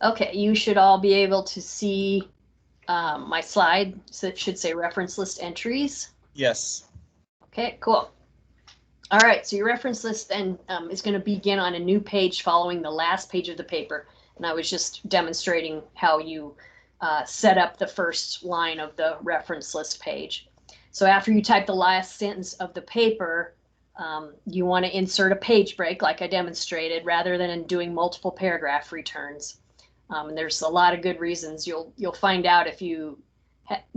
Okay, you should all be able to see my slide. So it should say reference list entries. Yes. Okay, cool. All right, so your reference list then is going to begin on a new page following the last page of the paper. And I was just demonstrating how you set up the first line of the reference list page. So after you type the last sentence of the paper, you want to insert a page break like I demonstrated rather than doing multiple paragraph returns. And there's a lot of good reasons. You'll find out if you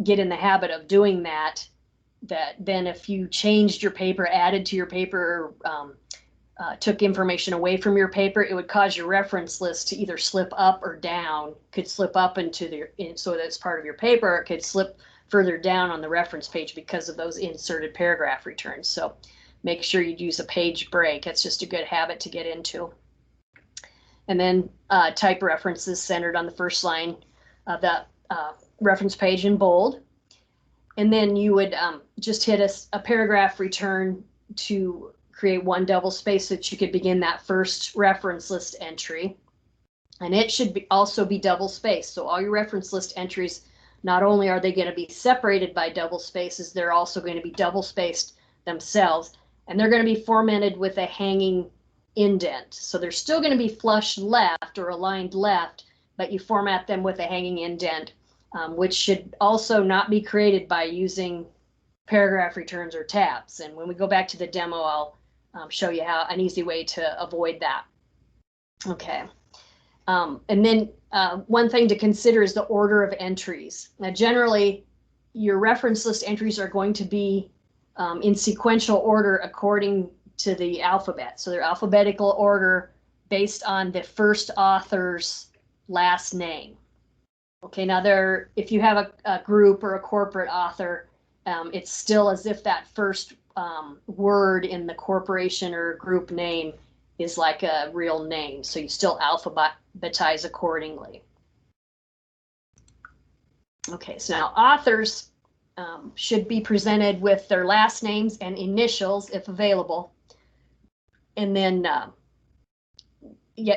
get in the habit of doing that, that then if you changed your paper, added to your paper, took information away from your paper, it would cause your reference list to either slip up or down. Could slip up into so that's part of your paper. It could slip further down on the reference page because of those inserted paragraph returns. So make sure you use a page break. It's just a good habit to get into. And then type references centered on the first line of that reference page in bold. And then you would just hit a paragraph return to create one double space so that you could begin that first reference list entry. And it should also be double spaced. So all your reference list entries, not only are they going to be separated by double spaces, they're also going to be double spaced themselves. And they're going to be formatted with a hanging indent. So they're still going to be flush left or aligned left, but you format them with a hanging indent. Which should also not be created by using paragraph returns or tabs. And when we go back to the demo, I'll show you how an easy way to avoid that. Okay. And then one thing to consider is the order of entries. Now, generally, your reference list entries are going to be in sequential order according to the alphabet. So they're alphabetical order based on the first author's last name. Okay, now if you have a group or a corporate author, it's still as if that first word in the corporation or group name is like a real name. So you still alphabetize accordingly. Okay, so now authors should be presented with their last names and initials if available. And then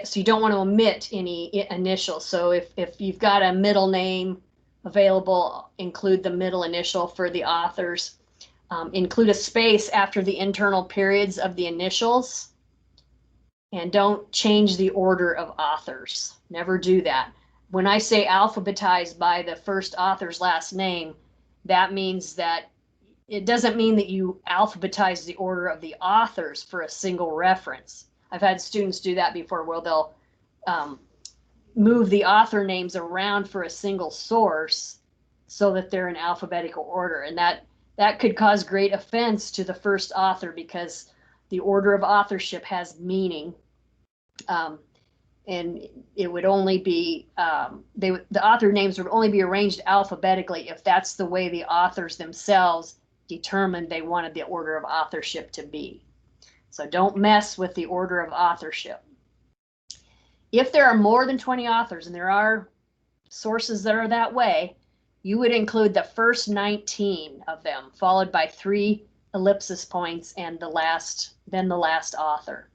so you don't want to omit any initials. So if you've got a middle name available, include the middle initial for the authors. Include a space after the internal periods of the initials. And don't change the order of authors. Never do that. When I say alphabetized by the first author's last name, that means that it doesn't mean that you alphabetize the order of the authors for a single reference. I've had students do that before where they'll move the author names around for a single source so that they're in alphabetical order. And that could cause great offense to the first author because the order of authorship has meaning. And it would only be, the author names would only be arranged alphabetically if that's the way the authors themselves determined they wanted the order of authorship to be. So don't mess with the order of authorship. If there are more than 20 authors, and there are sources that are that way, you would include the first 19 of them, followed by 3 ellipsis points and then the last author.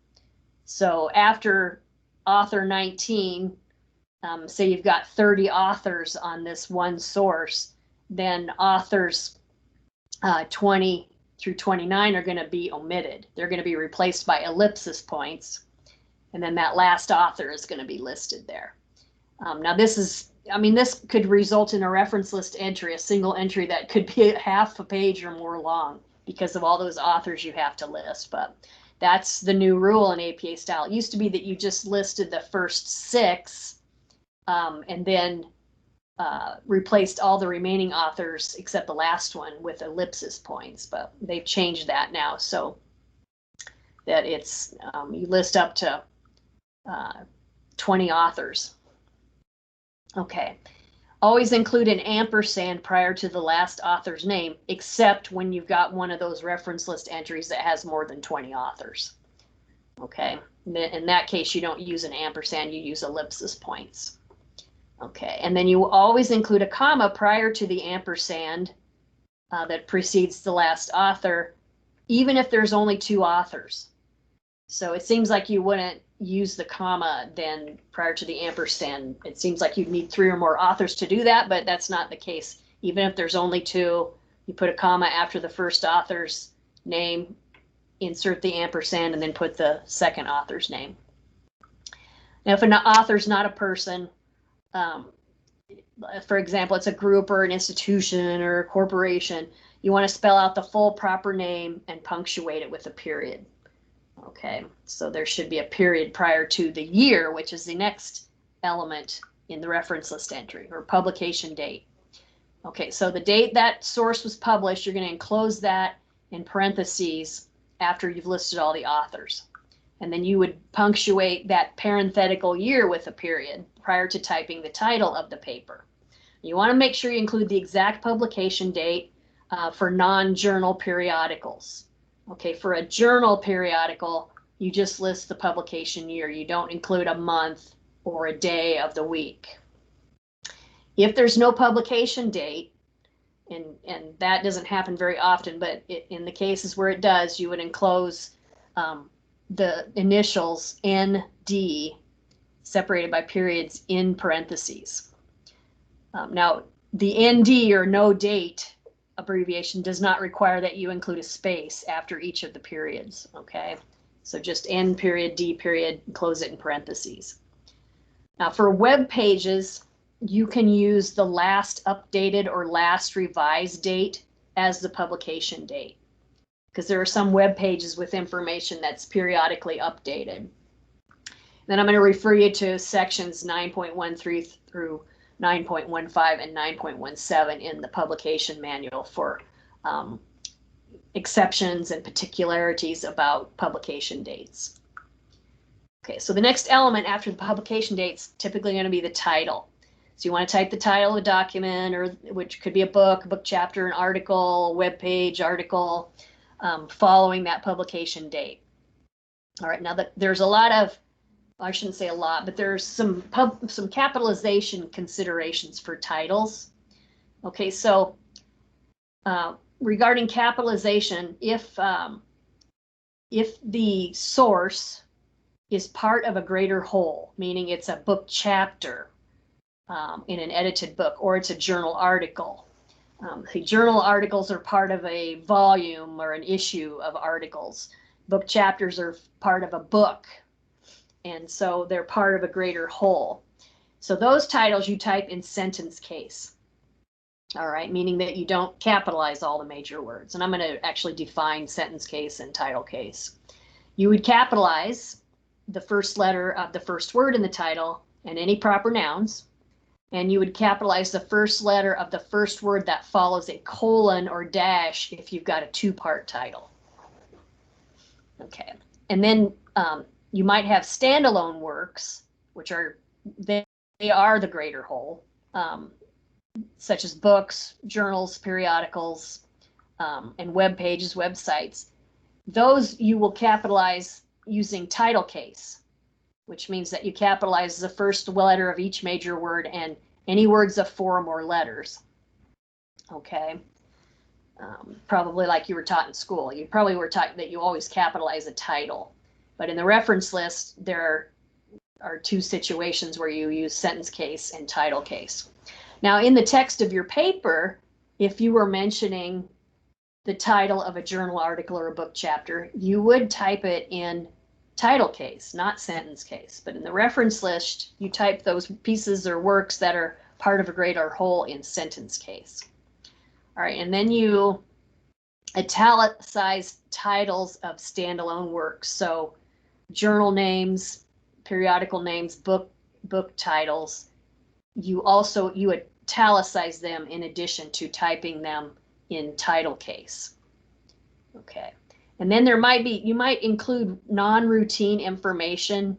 So after author 19, say you've got 30 authors on this one source, then authors 20 through 29 are going to be omitted. They're going to be replaced by ellipsis points. And then that last author is going to be listed there. Now this could result in a reference list entry, a single entry that could be half a page or more long because of all those authors you have to list. But that's the new rule in APA style. It used to be that you just listed the first 6 and then replaced all the remaining authors except the last one with ellipsis points, but they've changed that now so that it's you list up to 20 authors. Okay, always include an ampersand prior to the last author's name, except when you've got one of those reference list entries that has more than 20 authors. Okay, in that case, you don't use an ampersand, you use ellipsis points. Okay, and then you always include a comma prior to the ampersand that precedes the last author, even if there's only 2 authors. So it seems like you wouldn't use the comma then prior to the ampersand. It seems like you'd need 3 or more authors to do that, but that's not the case. Even if there's only 2, you put a comma after the first author's name, insert the ampersand, and then put the second author's name. Now, if an author's not a person, for example, it's a group or an institution or a corporation, you want to spell out the full proper name and punctuate it with a period. Okay, so there should be a period prior to the year, which is the next element in the reference list entry, or publication date. Okay, so the date that source was published, you're going to enclose that in parentheses after you've listed all the authors. And then you would punctuate that parenthetical year with a period prior to typing the title of the paper. You want to make sure you include the exact publication date for non-journal periodicals. Okay, for a journal periodical, you just list the publication year. You don't include a month or a day of the week. If there's no publication date, and that doesn't happen very often, but in the cases where it does, you would enclose the initials ND separated by periods in parentheses. Now, the ND, or no date abbreviation, does not require that you include a space after each of the periods. Okay, so just N period, D period, close it in parentheses. Now, for web pages, you can use the last updated or last revised date as the publication date, because there are some web pages with information that's periodically updated. Then I'm going to refer you to sections 9.13 through 9.15 and 9.17 in the publication manual for exceptions and particularities about publication dates. Okay, so the next element after the publication date is typically going to be the title. So you want to type the title of a document, or which could be a book chapter, an article, web page, article, following that publication date. All right, now there's a lot of, I shouldn't say a lot, but there's some capitalization considerations for titles. Okay, so regarding capitalization, if the source is part of a greater whole, meaning it's a book chapter in an edited book, or it's a journal article. The journal articles are part of a volume or an issue of articles. Book chapters are part of a book, and so they're part of a greater whole. So those titles you type in sentence case. All right, meaning that you don't capitalize all the major words. And I'm going to actually define sentence case and title case. You would capitalize the first letter of the first word in the title and any proper nouns. And you would capitalize the first letter of the first word that follows a colon or dash if you've got a 2-part title. Okay, and then you might have standalone works, which are, they are the greater whole, such as books, journals, periodicals, and web pages, websites. Those you will capitalize using title case, which means that you capitalize the first letter of each major word and any words of 4 or more letters. Okay, probably like you were taught in school. You probably were taught that you always capitalize a title. But in the reference list, there are 2 situations where you use sentence case and title case. Now, in the text of your paper, if you were mentioning the title of a journal article or a book chapter, you would type it in title case, not sentence case. But in the reference list, you type those pieces or works that are part of a greater whole in sentence case. All right, and then you italicize titles of standalone works. So journal names, periodical names, book titles, you italicize them in addition to typing them in title case. Okay, and then you might include non-routine information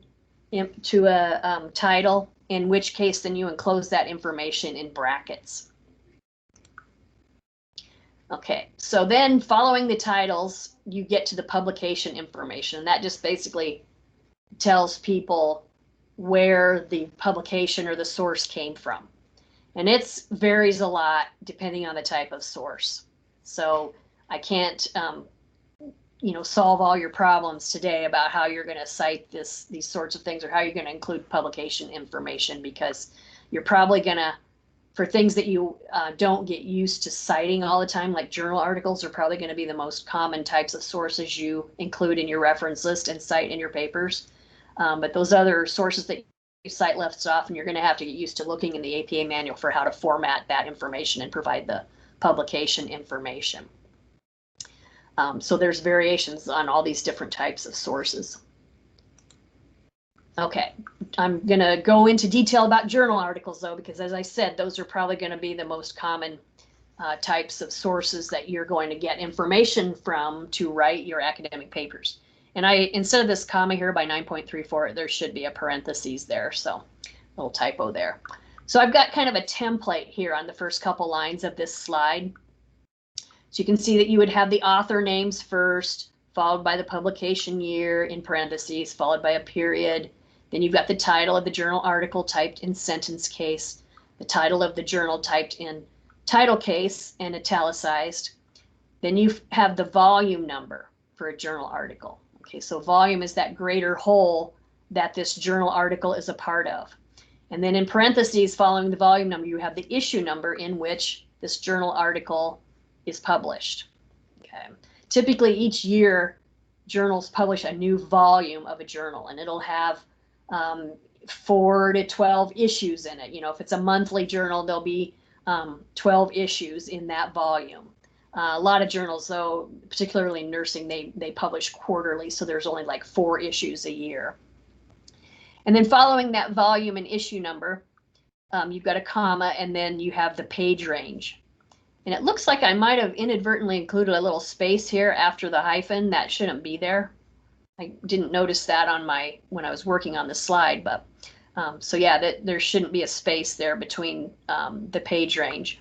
to a title, in which case then you enclose that information in brackets. Okay, so then following the titles, you get to the publication information, and that just basically tells people where the publication or the source came from. And it varies a lot depending on the type of source. So I can't solve all your problems today about how you're going to cite these sorts of things, or how you're going to include publication information, because you're probably going to, for things that you don't get used to citing all the time, like journal articles are probably going to be the most common types of sources you include in your reference list and cite in your papers. But those other sources that you cite left off, and you're going to have to get used to looking in the APA manual for how to format that information and provide the publication information. So there's variations on all these different types of sources. Okay, I'm going to go into detail about journal articles, though, because as I said, those are probably going to be the most common types of sources that you're going to get information from to write your academic papers. And instead of this comma here by 9.34, there should be a parentheses there, so a little typo there. So I've got kind of a template here on the first couple lines of this slide. So you can see that you would have the author names first, followed by the publication year in parentheses, followed by a period. Then you've got the title of the journal article typed in sentence case, the title of the journal typed in title case and italicized. Then you have the volume number for a journal article. Okay, so volume is that greater whole that this journal article is a part of. And then in parentheses, following the volume number, you have the issue number in which this journal article is published. Okay. Typically each year journals publish a new volume of a journal, and it'll have 4 to 12 issues in it. If it's a monthly journal, there'll be 12 issues in that volume. A lot of journals, though, particularly nursing, they publish quarterly, so there's only like 4 issues a year. And then following that volume and issue number, you've got a comma, and then you have the page range. And it looks like I might have inadvertently included a little space here after the hyphen. That shouldn't be there. I didn't notice that when I was working on the slide, but so yeah, there shouldn't be a space there between the page range.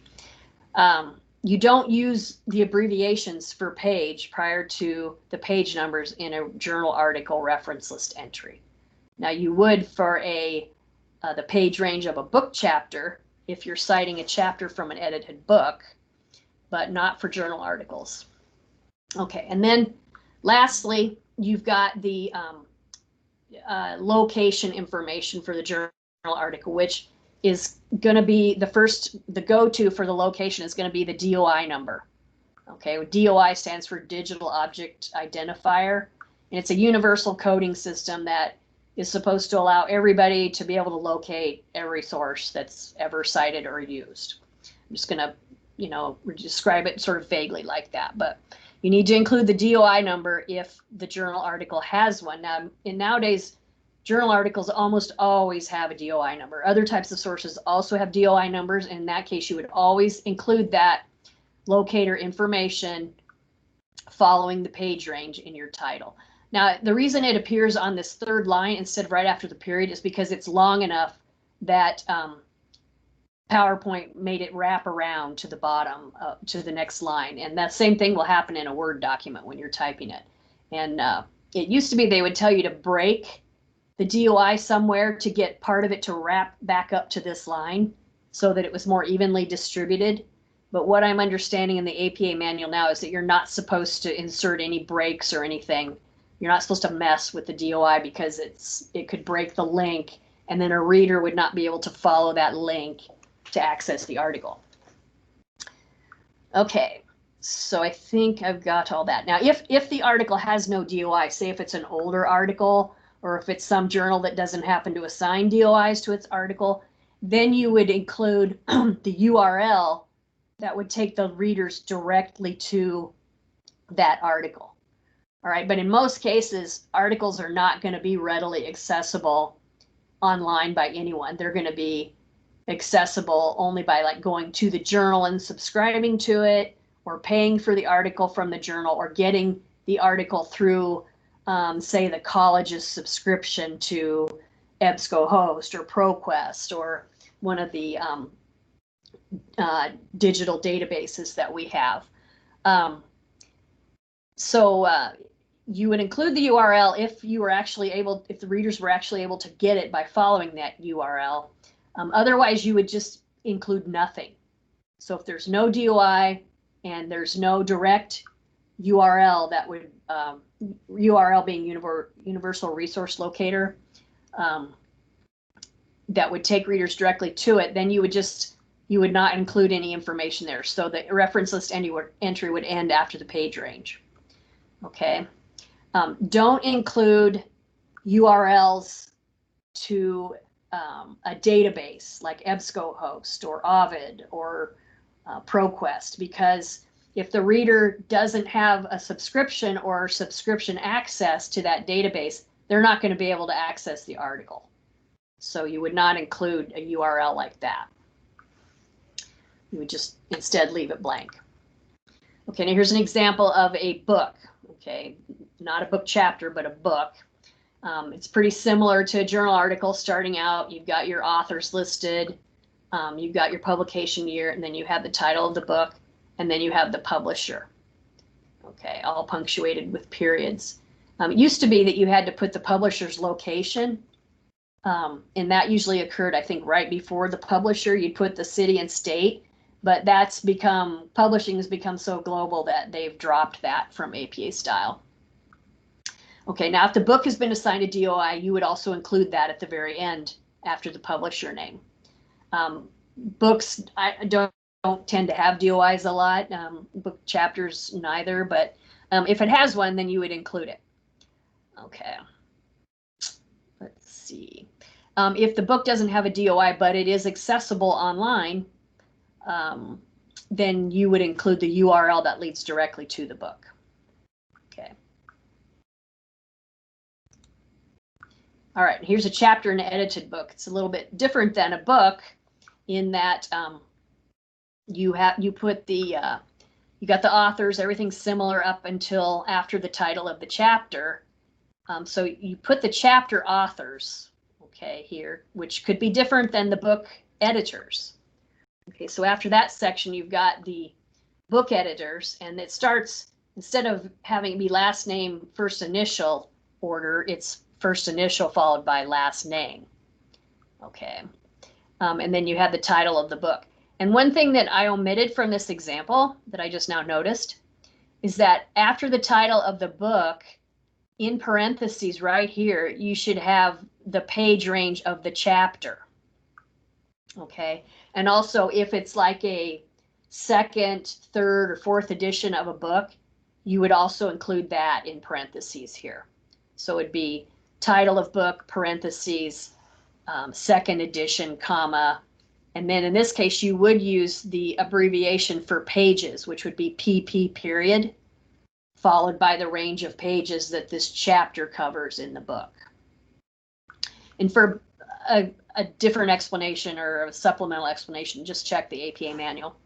You don't use the abbreviations for page prior to the page numbers in a journal article reference list entry. Now you would for the page range of a book chapter if you're citing a chapter from an edited book, but not for journal articles. Okay, and then lastly, you've got the location information for the journal article, which is going to be the go-to for the location is going to be the DOI number. Okay, DOI stands for Digital Object Identifier, and it's a universal coding system that is supposed to allow everybody to be able to locate every source that's ever cited or used. I'm just going to describe it sort of vaguely like that, but you need to include the DOI number if the journal article has one. Now, nowadays, journal articles almost always have a DOI number. Other types of sources also have DOI numbers. In that case, you would always include that locator information following the page range in your title. Now, the reason it appears on this third line instead of right after the period is because it's long enough that PowerPoint made it wrap around to the bottom to the next line. And that same thing will happen in a Word document when you're typing it. And it used to be they would tell you to break the DOI somewhere to get part of it to wrap back up to this line so that it was more evenly distributed. But what I'm understanding in the APA manual now is that you're not supposed to insert any breaks or anything. You're not supposed to mess with the DOI because it could break the link, and then a reader would not be able to follow that link to access the article. Okay, so I think I've got all that. Now, if the article has no DOI, say if it's an older article, or if it's some journal that doesn't happen to assign DOIs to its article, then you would include the URL that would take the readers directly to that article. All right, but in most cases, articles are not going to be readily accessible online by anyone. They're going to be accessible only by going to the journal and subscribing to it, or paying for the article from the journal, or getting the article through, say, the college's subscription to EBSCOhost or ProQuest or one of the digital databases that we have. So you would include the URL if the readers were actually able to get it by following that URL. Otherwise, you would just include nothing. So if there's no DOI and there's no direct URL that would, URL being Universal Resource Locator, that would take readers directly to it, then you would not include any information there. So the reference list entry would end after the page range. Okay. Don't include URLs to a database like EBSCOhost or Ovid or ProQuest, because if the reader doesn't have a subscription or subscription access to that database, they're not going to be able to access the article. So you would not include a URL like that. You would just instead leave it blank. Okay, now here's an example of a book. Okay, not a book chapter, but a book. It's pretty similar to a journal article. Starting out, you've got your authors listed, you've got your publication year, and then you have the title of the book, and then you have the publisher. Okay, all punctuated with periods. It used to be that you had to put the publisher's location, and that usually occurred, I think, right before the publisher. You'd put the city and state, but publishing has become so global that they've dropped that from APA style. Okay, now if the book has been assigned a DOI, you would also include that at the very end after the publisher name. Books, I don't tend to have DOIs a lot, book chapters neither, but if it has one, then you would include it. Okay, let's see. If the book doesn't have a DOI, but it is accessible online, then you would include the URL that leads directly to the book. Okay. All right, here's a chapter in an edited book. It's a little bit different than a book in that you got the authors, everything's similar up until after the title of the chapter. So you put the chapter authors, okay, here, which could be different than the book editors. Okay, so after that section, you've got the book editors, and it starts, instead of having it be last name, first initial order, it's first initial followed by last name. Okay, and then you have the title of the book. And one thing that I omitted from this example that I just now noticed is that after the title of the book, in parentheses right here, you should have the page range of the chapter. Okay, and also if it's like a second, third, or fourth edition of a book, you would also include that in parentheses here. So it'd be title of book, parentheses, second edition, comma, and then in this case, you would use the abbreviation for pages, which would be PP period, followed by the range of pages that this chapter covers in the book. And for a different explanation or a supplemental explanation, just check the APA manual,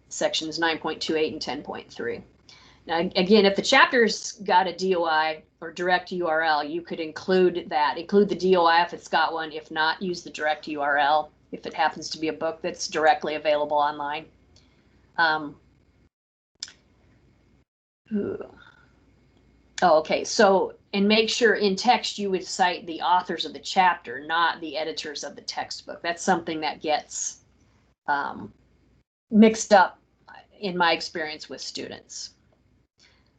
sections 9.28 and 10.3. Now, again, if the chapter's got a DOI or direct URL, you could include that. Include the DOI if it's got one. If not, use the direct URL if it happens to be a book that's directly available online. Okay, so, and make sure in text you would cite the authors of the chapter, not the editors of the textbook. That's something that gets mixed up in my experience with students.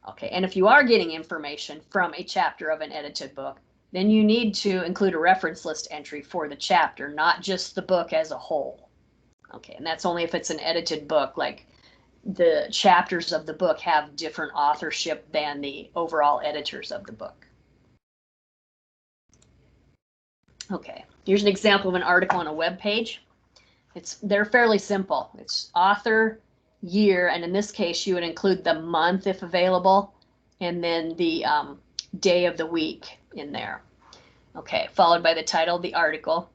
Okay, and if you are getting information from a chapter of an edited book, then you need to include a reference list entry for the chapter, not just the book as a whole. Okay, and that's only if it's an edited book, like the chapters of the book have different authorship than the overall editors of the book. Okay, here's an example of an article on a web page. They're fairly simple. It's author, year, and in this case you would include the month if available, and then the day of the week in there. Okay, followed by the title of the article,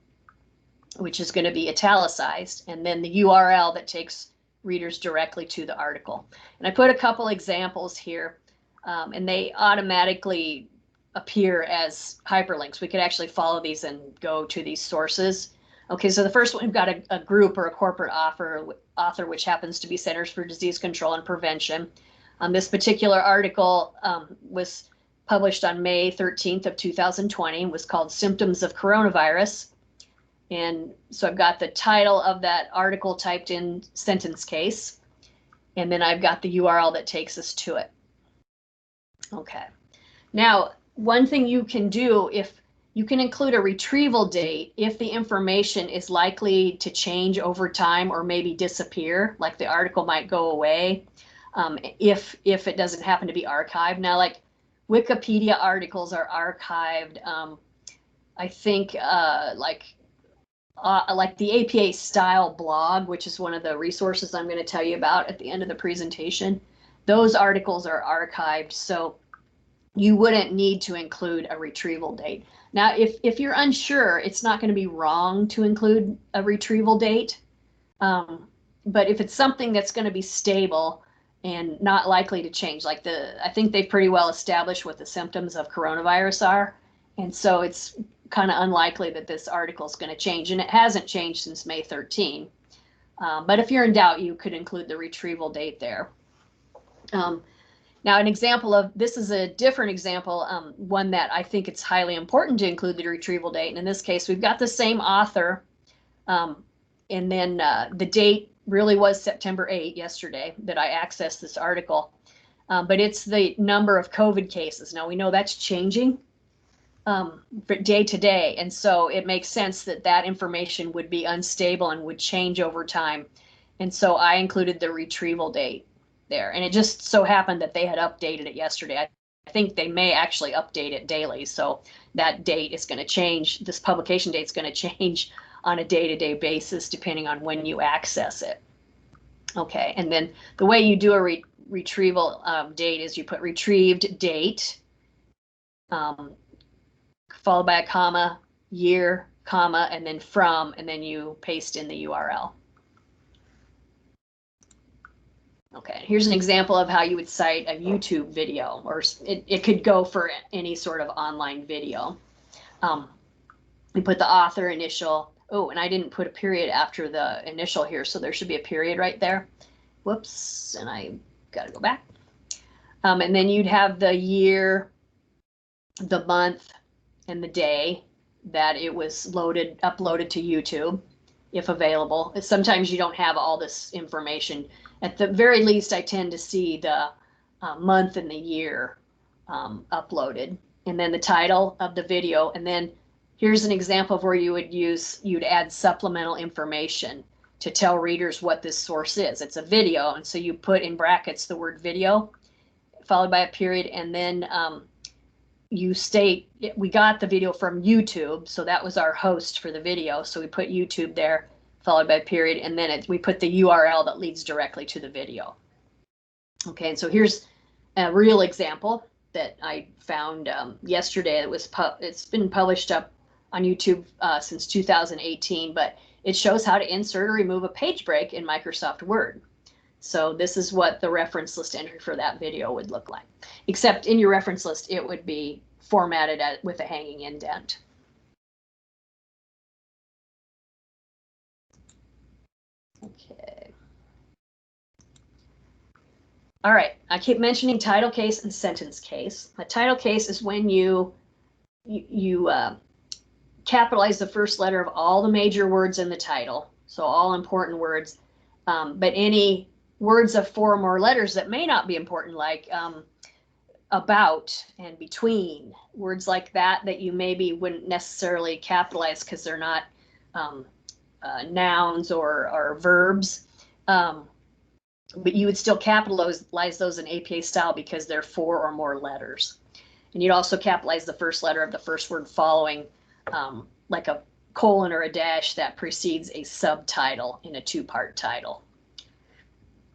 which is going to be italicized, and then the URL that takes readers directly to the article. And I put a couple examples here, and they automatically appear as hyperlinks. We could actually follow these and go to these sources. Okay, so the first one, we've got a group or a corporate author, which happens to be Centers for Disease Control and Prevention. This particular article was published on May 13th of 2020, was called Symptoms of Coronavirus. And so I've got the title of that article typed in sentence case, and then I've got the URL that takes us to it. Okay. Now, one thing you can do, if you can include a retrieval date if the information is likely to change over time or maybe disappear, like the article might go away, if it doesn't happen to be archived. Now, like Wikipedia articles are archived. I think like the APA style blog, which is one of the resources I'm going to tell you about at the end of the presentation. Those articles are archived, so you wouldn't need to include a retrieval date. Now, if you're unsure, it's not going to be wrong to include a retrieval date. But if it's something that's going to be stable and not likely to change, like I think they've pretty well established what the symptoms of coronavirus are. And so it's kind of unlikely that this article is going to change. And it hasn't changed since May 13. But if you're in doubt, you could include the retrieval date there. Now, an example of this is a different example, one that I think it's highly important to include the retrieval date. And in this case, we've got the same author, and then the date really was September 8, yesterday, that I accessed this article. But it's the number of COVID cases. Now, we know that's changing day to day, and so it makes sense that that information would be unstable and would change over time. And so I included the retrieval date there, and it just so happened that they had updated it yesterday. I think they may actually update it daily, so that date is going to change. This publication date is going to change on a day-to-day basis depending on when you access it. Okay, and then the way you do a retrieval date is you put retrieved date followed by a comma, year, comma, and then from, and then you paste in the URL. Okay, here's an example of how you would cite a YouTube video, or it could go for any sort of online video. You put the author initial. Oh, and I didn't put a period after the initial here, so there should be a period right there. Whoops, and I got to go back. And then you'd have the year, the month, and the day that it was uploaded to YouTube, if available. Sometimes you don't have all this information. At the very least, I tend to see the month and the year uploaded, and then the title of the video. And then here's an example of where you'd add supplemental information to tell readers what this source is. It's a video, and so you put in brackets the word video, followed by a period, and then you state we got the video from YouTube, so that was our host for the video. So we put YouTube there, followed by a period, and then we put the URL that leads directly to the video. Okay, and so here's a real example that I found yesterday. It's been published up on YouTube since 2018, but it shows how to insert or remove a page break in Microsoft Word. So this is what the reference list entry for that video would look like, except in your reference list, it would be formatted with a hanging indent. Okay. All right, I keep mentioning title case and sentence case. A title case is when you capitalize the first letter of all the major words in the title, so all important words, but any words of 4 or more letters that may not be important, like about and between, words like that you maybe wouldn't necessarily capitalize because they're not nouns or verbs, but you would still capitalize those in APA style because they're 4 or more letters. And you'd also capitalize the first letter of the first word following, like a colon or a dash that precedes a subtitle in a 2-part title.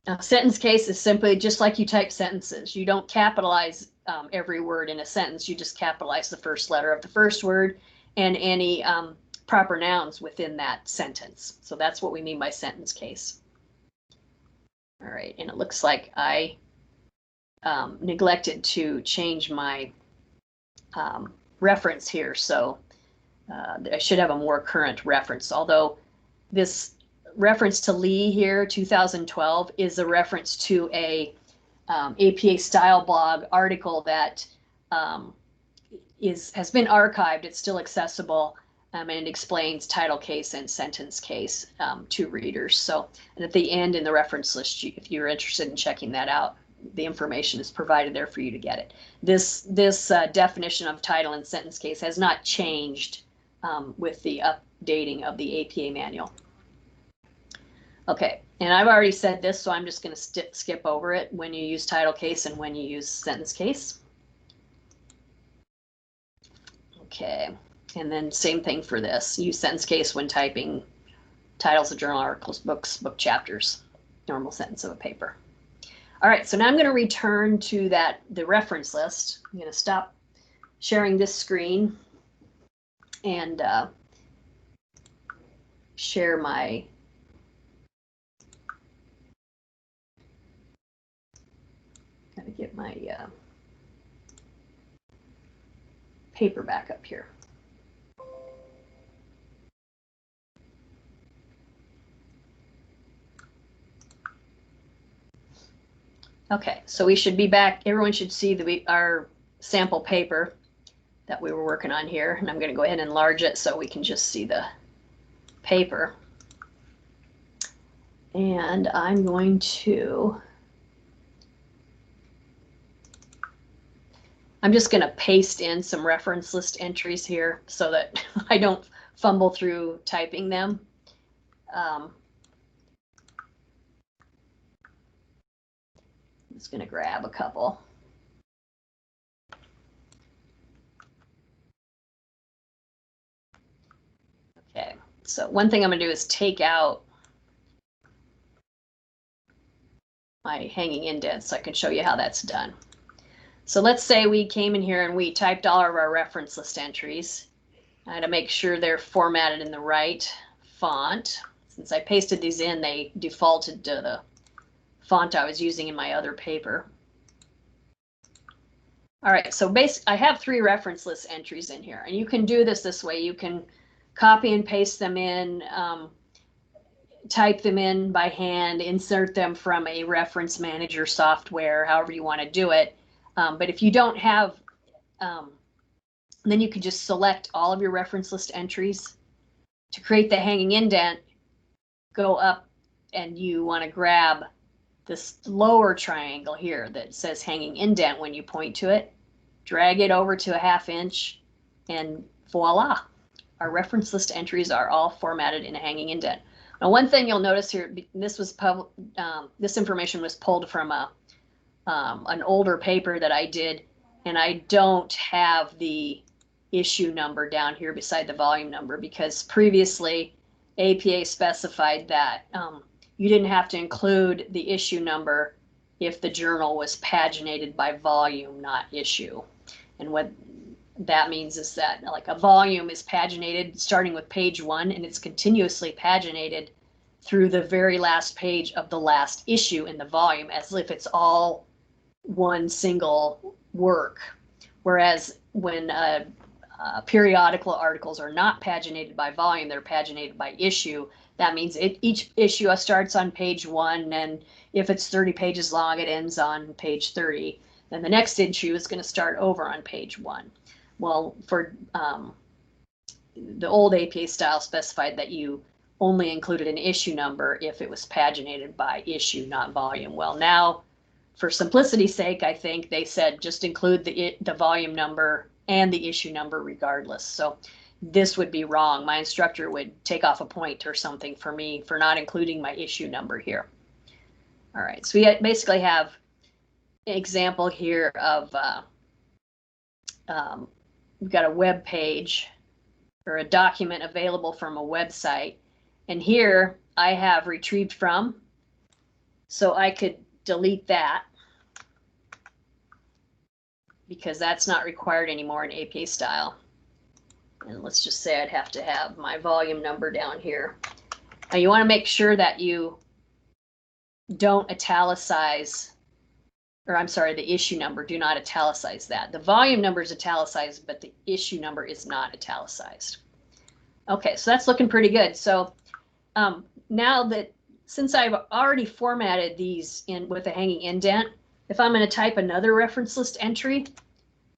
Now, sentence case is simply just like you type sentences. You don't capitalize every word in a sentence. You just capitalize the first letter of the first word and any proper nouns within that sentence. So that's what we mean by sentence case. All right, and it looks like I neglected to change my reference here, so I should have a more current reference, although this reference to Lee here, 2012, is a reference to a APA style blog article that has been archived. It's still accessible, and it explains title case and sentence case to readers. So, and at the end in the reference list, if you're interested in checking that out, the information is provided there for you to get it. This definition of title and sentence case has not changed with the updating of the APA manual. Okay, and I've already said this, so I'm just going to skip over it when you use title case and when you use sentence case. Okay, and then same thing for this. Use sentence case when typing titles of journal articles, books, book chapters, normal sentence of a paper. All right, so now I'm going to return to the reference list. I'm going to stop sharing this screen and share my gotta get my paper back up here. Okay, so we should be back. Everyone should see our sample paper that we were working on here, and I'm going to go ahead and enlarge it so we can just see the paper. And I'm going to, I'm just going to paste in some reference list entries here so that I don't fumble through typing them. I'm just going to grab a couple. Okay, so one thing I'm going to do is take out my hanging indents so I can show you how that's done. So let's say we came in here and we typed all of our reference list entries. I had to make sure they're formatted in the right font. Since I pasted these in, they defaulted to the font I was using in my other paper. All right, so I have 3 reference list entries in here, and you can do this way. You can copy and paste them in, type them in by hand, insert them from a reference manager software, however you want to do it. But if you don't have, then you can just select all of your reference list entries. To create the hanging indent, go up and you want to grab this lower triangle here that says hanging indent when you point to it, drag it over to a 1/2 inch, and voila, our reference list entries are all formatted in a hanging indent. Now, one thing you'll notice here, this information was pulled from an older paper that I did, and I don't have the issue number down here beside the volume number because previously APA specified that you didn't have to include the issue number if the journal was paginated by volume, not issue. And what that means is that like a volume is paginated starting with page 1 and it's continuously paginated through the very last page of the last issue in the volume, as if it's all one single work. Whereas when periodical articles are not paginated by volume, they're paginated by issue. That means each issue starts on page 1, and if it's 30 pages long, it ends on page 30. Then the next issue is going to start over on page 1. Well, for the old APA style specified that you only included an issue number if it was paginated by issue, not volume. Well, now, for simplicity's sake, I think they said just include the volume number and the issue number regardless. So this would be wrong. My instructor would take off a point or something for me for not including my issue number here. All right, so we basically have an example here of we've got a web page or a document available from a website, and here I have retrieved from, so I could delete that because that's not required anymore in APA style. And let's just say I'd have to have my volume number down here. Now you want to make sure that you don't italicize, or I'm sorry, the issue number, do not italicize that. The volume number is italicized, but the issue number is not italicized. Okay, so that's looking pretty good. So now that, since I've already formatted these in with a hanging indent, if I'm going to type another reference list entry,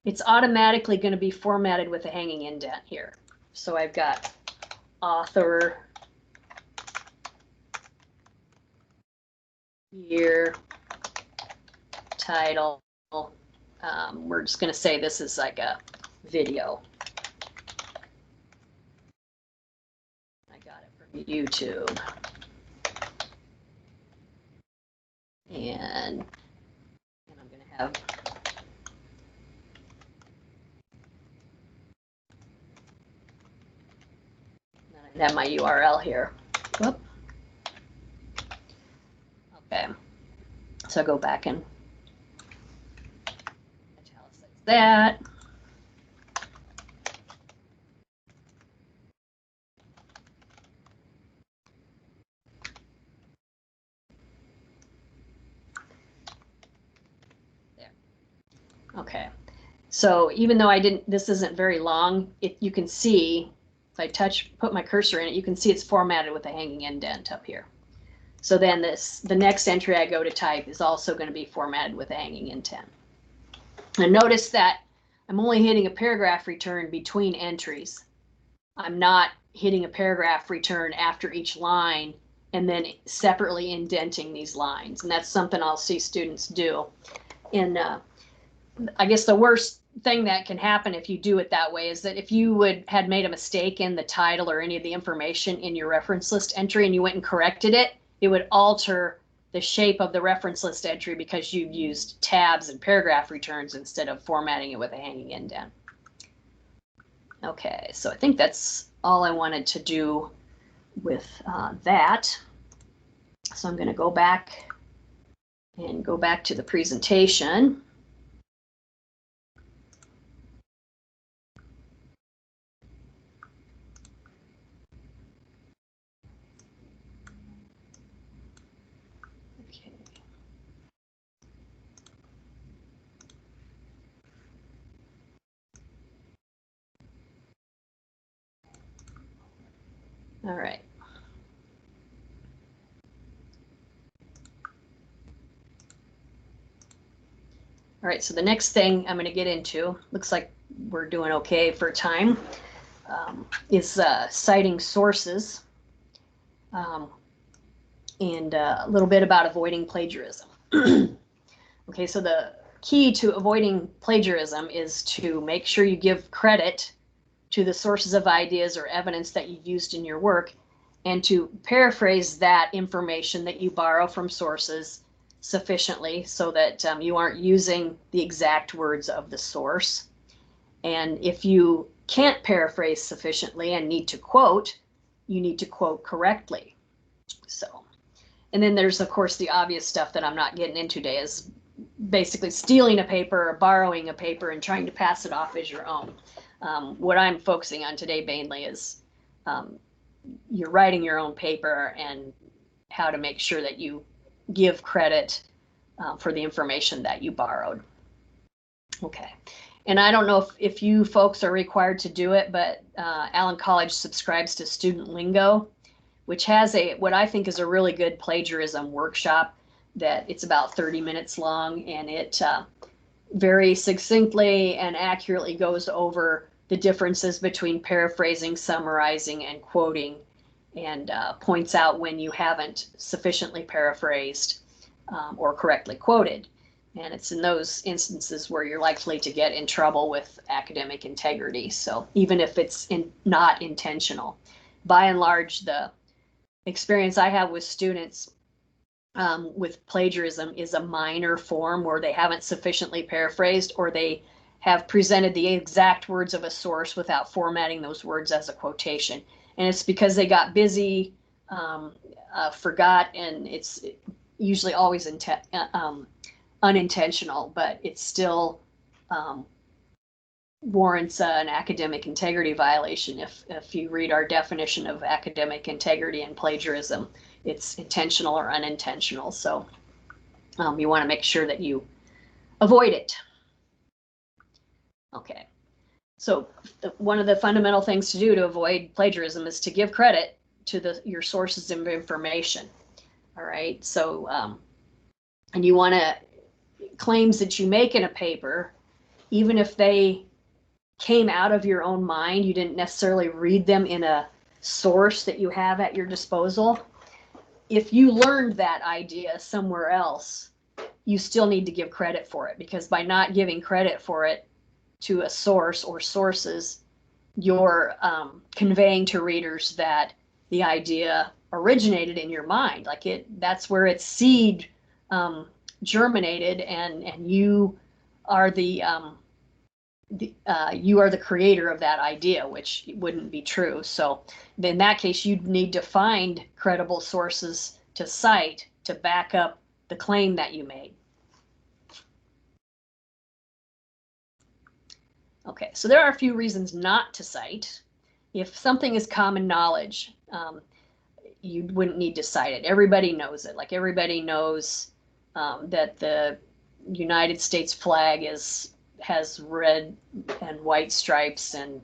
it's automatically going to be formatted with a hanging indent here. So I've got author, year, title. We're just going to say this is like a video. I got it from YouTube. And I'm going to have my URL here. Whoop. Okay, so go back and italicize that. There. Okay, so even though this isn't very long, you can see, if I put my cursor in it, you can see it's formatted with a hanging indent up here. So then the next entry I go to type is also going to be formatted with a hanging indent. And notice that I'm only hitting a paragraph return between entries. I'm not hitting a paragraph return after each line and then separately indenting these lines. And that's something I'll see students do. And I guess the worst thing that can happen if you do it that way is that if you had made a mistake in the title or any of the information in your reference list entry and you went and corrected it, it would alter the shape of the reference list entry because you've used tabs and paragraph returns instead of formatting it with a hanging indent. Okay, so I think that's all I wanted to do with that. So I'm going to go back to the presentation. Okay. All right. All right, so the next thing I'm going to get into, looks like we're doing okay for time, is citing sources, and a little bit about avoiding plagiarism. Okay, so the key to avoiding plagiarism is to make sure you give credit to the sources of ideas or evidence that you used in your work, and to paraphrase that information that you borrow from sources sufficiently so that you aren't using the exact words of the source. And if you can't paraphrase sufficiently and need to quote, you need to quote correctly. So, and then there's of course the obvious stuff that I'm not getting into today, is basically stealing a paper or borrowing a paper and trying to pass it off as your own. What I'm focusing on today mainly is you're writing your own paper and how to make sure that you give credit for the information that you borrowed. Okay, and I don't know if you folks are required to do it, but Allen College subscribes to Student Lingo, which has what I think is a really good plagiarism workshop. That it's about 30 minutes long, and it very succinctly and accurately goes over the differences between paraphrasing, summarizing, and quoting, and points out when you haven't sufficiently paraphrased or correctly quoted. And it's in those instances where you're likely to get in trouble with academic integrity. So even if it's not intentional, by and large, the experience I have with students with plagiarism is a minor form where they haven't sufficiently paraphrased, or they have presented the exact words of a source without formatting those words as a quotation. And it's because they got busy, forgot, and it's usually always unintentional, but it still warrants an academic integrity violation. If you read our definition of academic integrity and plagiarism, it's intentional or unintentional. So you want to make sure that you avoid it. Okay, so one of the fundamental things to do to avoid plagiarism is to give credit to your sources of information. All right, so and you want to, claims that you make in a paper, even if they came out of your own mind, you didn't necessarily read them in a source that you have at your disposal. If you learned that idea somewhere else, you still need to give credit for it, because by not giving credit for it to a source or sources, you're conveying to readers that the idea originated in your mind. Like that's where its seed germinated, and you are the creator of that idea, which wouldn't be true. So in that case, you'd need to find credible sources to cite to back up the claim that you made. Okay, so there are a few reasons not to cite. If something is common knowledge, you wouldn't need to cite it. Everybody knows it. Like everybody knows that the United States flag has red and white stripes and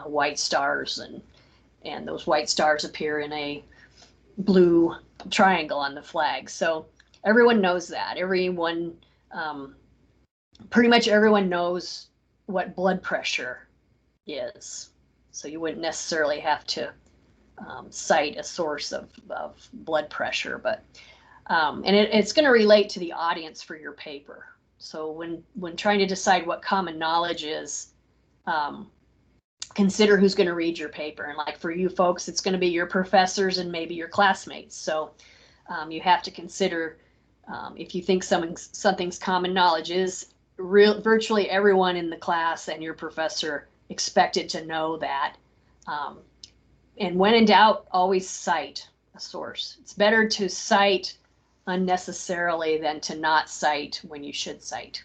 white stars, and those white stars appear in a blue triangle on the flag. So everyone knows that. Everyone, pretty much everyone knows what blood pressure is. So you wouldn't necessarily have to cite a source of blood pressure, but and it's going to relate to the audience for your paper. So when trying to decide what common knowledge is, consider who's going to read your paper. And like for you folks, it's going to be your professors and maybe your classmates. So you have to consider if you think something's common knowledge, is virtually everyone in the class and your professor expected to know that. And when in doubt, always cite a source. It's better to cite unnecessarily than to not cite when you should cite.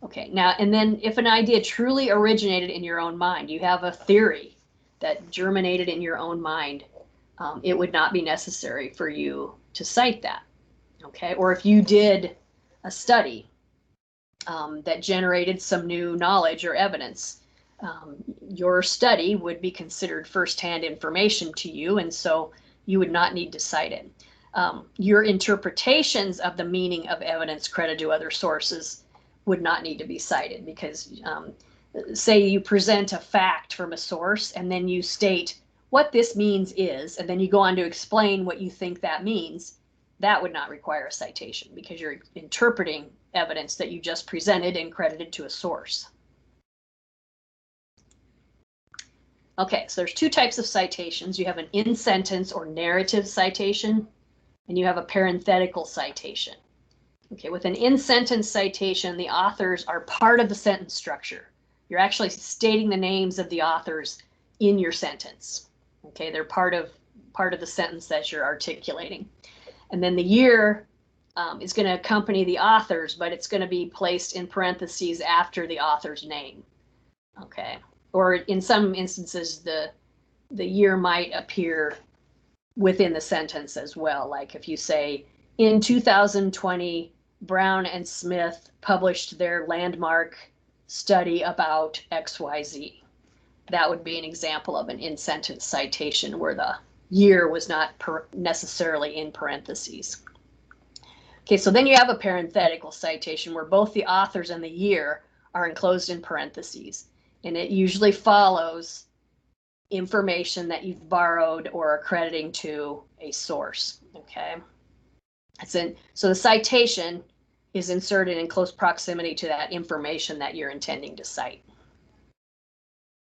Okay, now, and then if an idea truly originated in your own mind, you have a theory that germinated in your own mind, it would not be necessary for you to cite that. Okay, or if you did a study that generated some new knowledge or evidence, your study would be considered firsthand information to you, and so you would not need to cite it. Your interpretations of the meaning of evidence credited to other sources would not need to be cited, because say you present a fact from a source and then you state what this means is, and then you go on to explain what you think that means, that would not require a citation, because you're interpreting evidence that you just presented and credited to a source. Okay, so there's two types of citations. You have an in-sentence or narrative citation, and you have a parenthetical citation. Okay, with an in-sentence citation, the authors are part of the sentence structure. You're actually stating the names of the authors in your sentence. Okay, they're part of the sentence that you're articulating. And then the year is going to accompany the authors, but it's going to be placed in parentheses after the author's name. Okay, or in some instances, the year might appear within the sentence as well. Like if you say, in 2020, Brown and Smith published their landmark study about XYZ. That would be an example of an in-sentence citation where the year was not necessarily in parentheses. Okay, so then you have a parenthetical citation where both the authors and the year are enclosed in parentheses, and it usually follows information that you've borrowed or are crediting to a source. Okay, so the citation is inserted in close proximity to that information that you're intending to cite.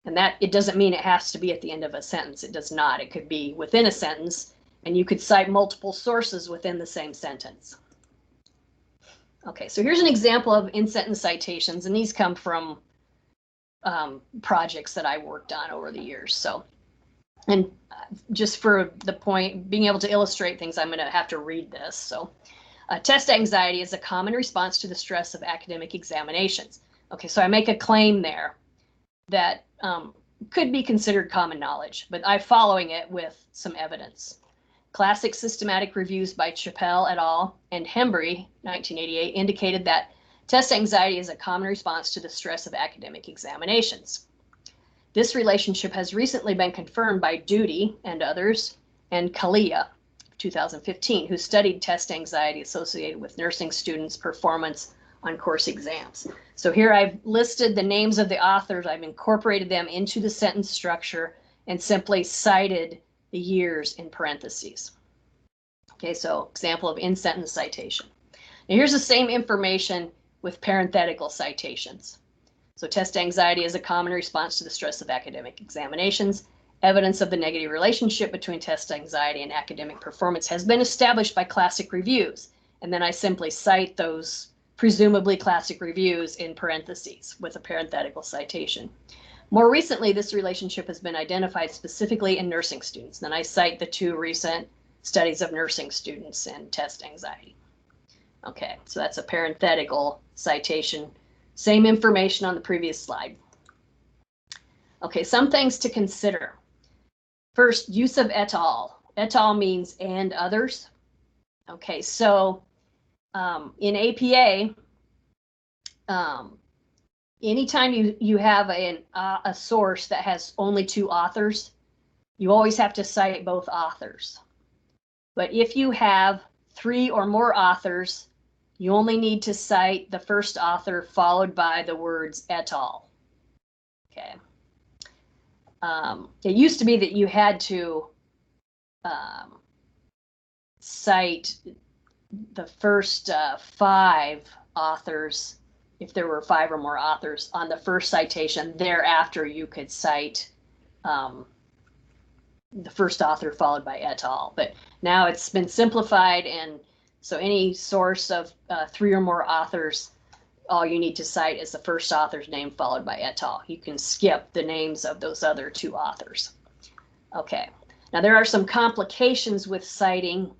And that, it doesn't mean it has to be at the end of a sentence. It does not. It could be within a sentence, and you could cite multiple sources within the same sentence. Okay, so here's an example of in-sentence citations, and these come from projects that I worked on over the years. So, and just for the point, being able to illustrate things, I'm going to have to read this. So, test anxiety is a common response to the stress of academic examinations. Okay, so I make a claim there that could be considered common knowledge, but I'm following it with some evidence. Classic systematic reviews by Chappell et al. And Hembry, 1988, indicated that test anxiety is a common response to the stress of academic examinations. This relationship has recently been confirmed by Doody and others, and Kalia, 2015, who studied test anxiety associated with nursing students' performance on course exams. So here I've listed the names of the authors, I've incorporated them into the sentence structure and simply cited the years in parentheses. Okay, so example of in-sentence citation. And here's the same information with parenthetical citations. So test anxiety is a common response to the stress of academic examinations. Evidence of the negative relationship between test anxiety and academic performance has been established by classic reviews. And then I simply cite those presumably classic reviews in parentheses with a parenthetical citation. More recently, this relationship has been identified specifically in nursing students. Then I cite the 2 recent studies of nursing students and test anxiety. Okay, so that's a parenthetical citation. Same information on the previous slide. Okay, some things to consider. First, use of et al. Et al means and others. Okay, so in APA, anytime you have a source that has only 2 authors, you always have to cite both authors. But if you have 3 or more authors, you only need to cite the first author followed by the words et al. Okay. It used to be that you had to cite the first 5 authors if there were 5 or more authors on the first citation. Thereafter, you could cite the first author followed by et al. But now it's been simplified, and so any source of 3 or more authors, all you need to cite is the first author's name followed by et al. You can skip the names of those other 2 authors. Okay, now there are some complications with citing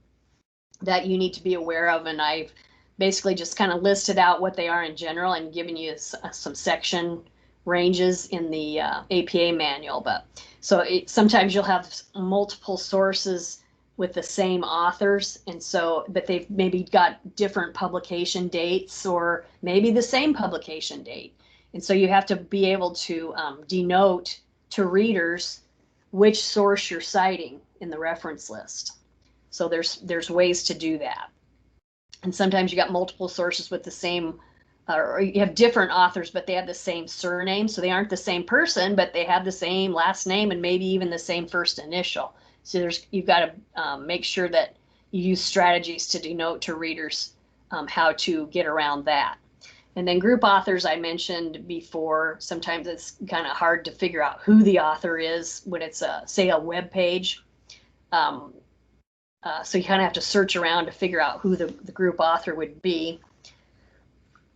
that you need to be aware of, and I've basically just kind of listed out what they are in general and given you some section ranges in the APA manual. But so sometimes you'll have multiple sources with the same authors, and so but they've maybe got different publication dates or maybe the same publication date, and so you have to be able to denote to readers which source you're citing in the reference list. So there's ways to do that. And sometimes you got multiple sources with the same, or you have different authors, but they have the same surname. So they aren't the same person, but they have the same last name and maybe even the same first initial. So you've got to make sure that you use strategies to denote to readers how to get around that. And then group authors, I mentioned before, sometimes it's kind of hard to figure out who the author is when it's say a web page. So you kind of have to search around to figure out who the group author would be.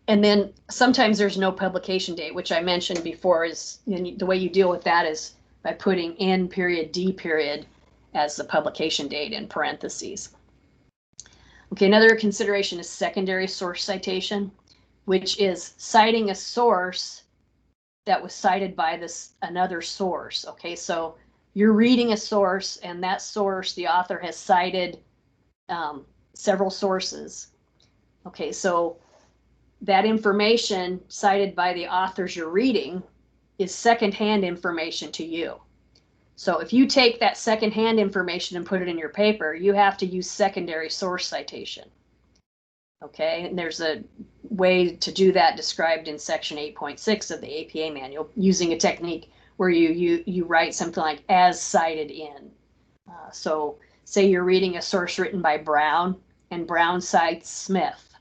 And then sometimes there's no publication date, which I mentioned before. Is the way you deal with that is by putting N period D period as the publication date in parentheses. Okay, another consideration is secondary source citation, which is citing a source that was cited by another source. Okay, so you're reading a source, and that source, the author has cited several sources. Okay, so that information cited by the authors you're reading is secondhand information to you. So if you take that secondhand information and put it in your paper, you have to use secondary source citation. Okay, and there's a way to do that described in section 8.6 of the APA manual using a technique where you write something like as cited in. So say you're reading a source written by Brown, and Brown cites Smith.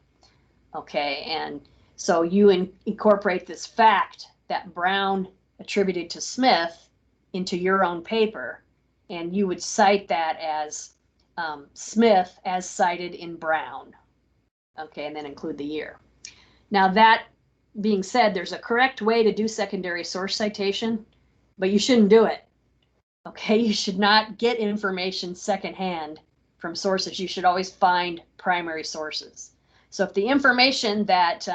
Okay, and so you incorporate this fact that Brown attributed to Smith into your own paper, and you would cite that as Smith as cited in Brown. Okay, and then include the year. Now that being said, there's a correct way to do secondary source citation, but you shouldn't do it. Okay, you should not get information secondhand from sources. You should always find primary sources. So if the information that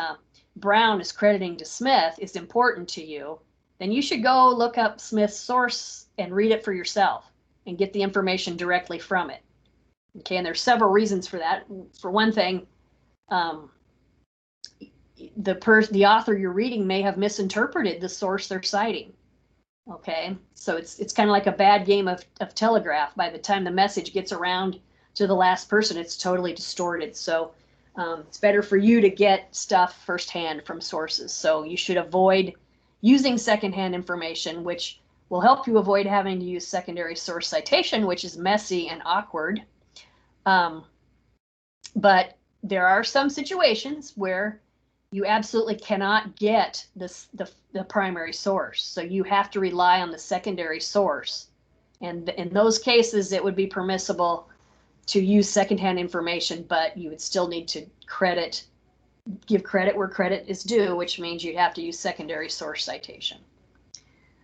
Brown is crediting to Smith is important to you, then you should go look up Smith's source and read it for yourself and get the information directly from it. Okay, and there's several reasons for that. For one thing, the author you're reading may have misinterpreted the source they're citing. Okay, so it's kind of like a bad game of telegraph. By the time the message gets around to the last person, it's totally distorted. So it's better for you to get stuff firsthand from sources. So you should avoid using secondhand information, which will help you avoid having to use secondary source citation, which is messy and awkward. But there are some situations where you absolutely cannot get the primary source. So you have to rely on the secondary source. And in those cases, it would be permissible to use secondhand information, but you would still need to give credit where credit is due, which means you'd have to use secondary source citation.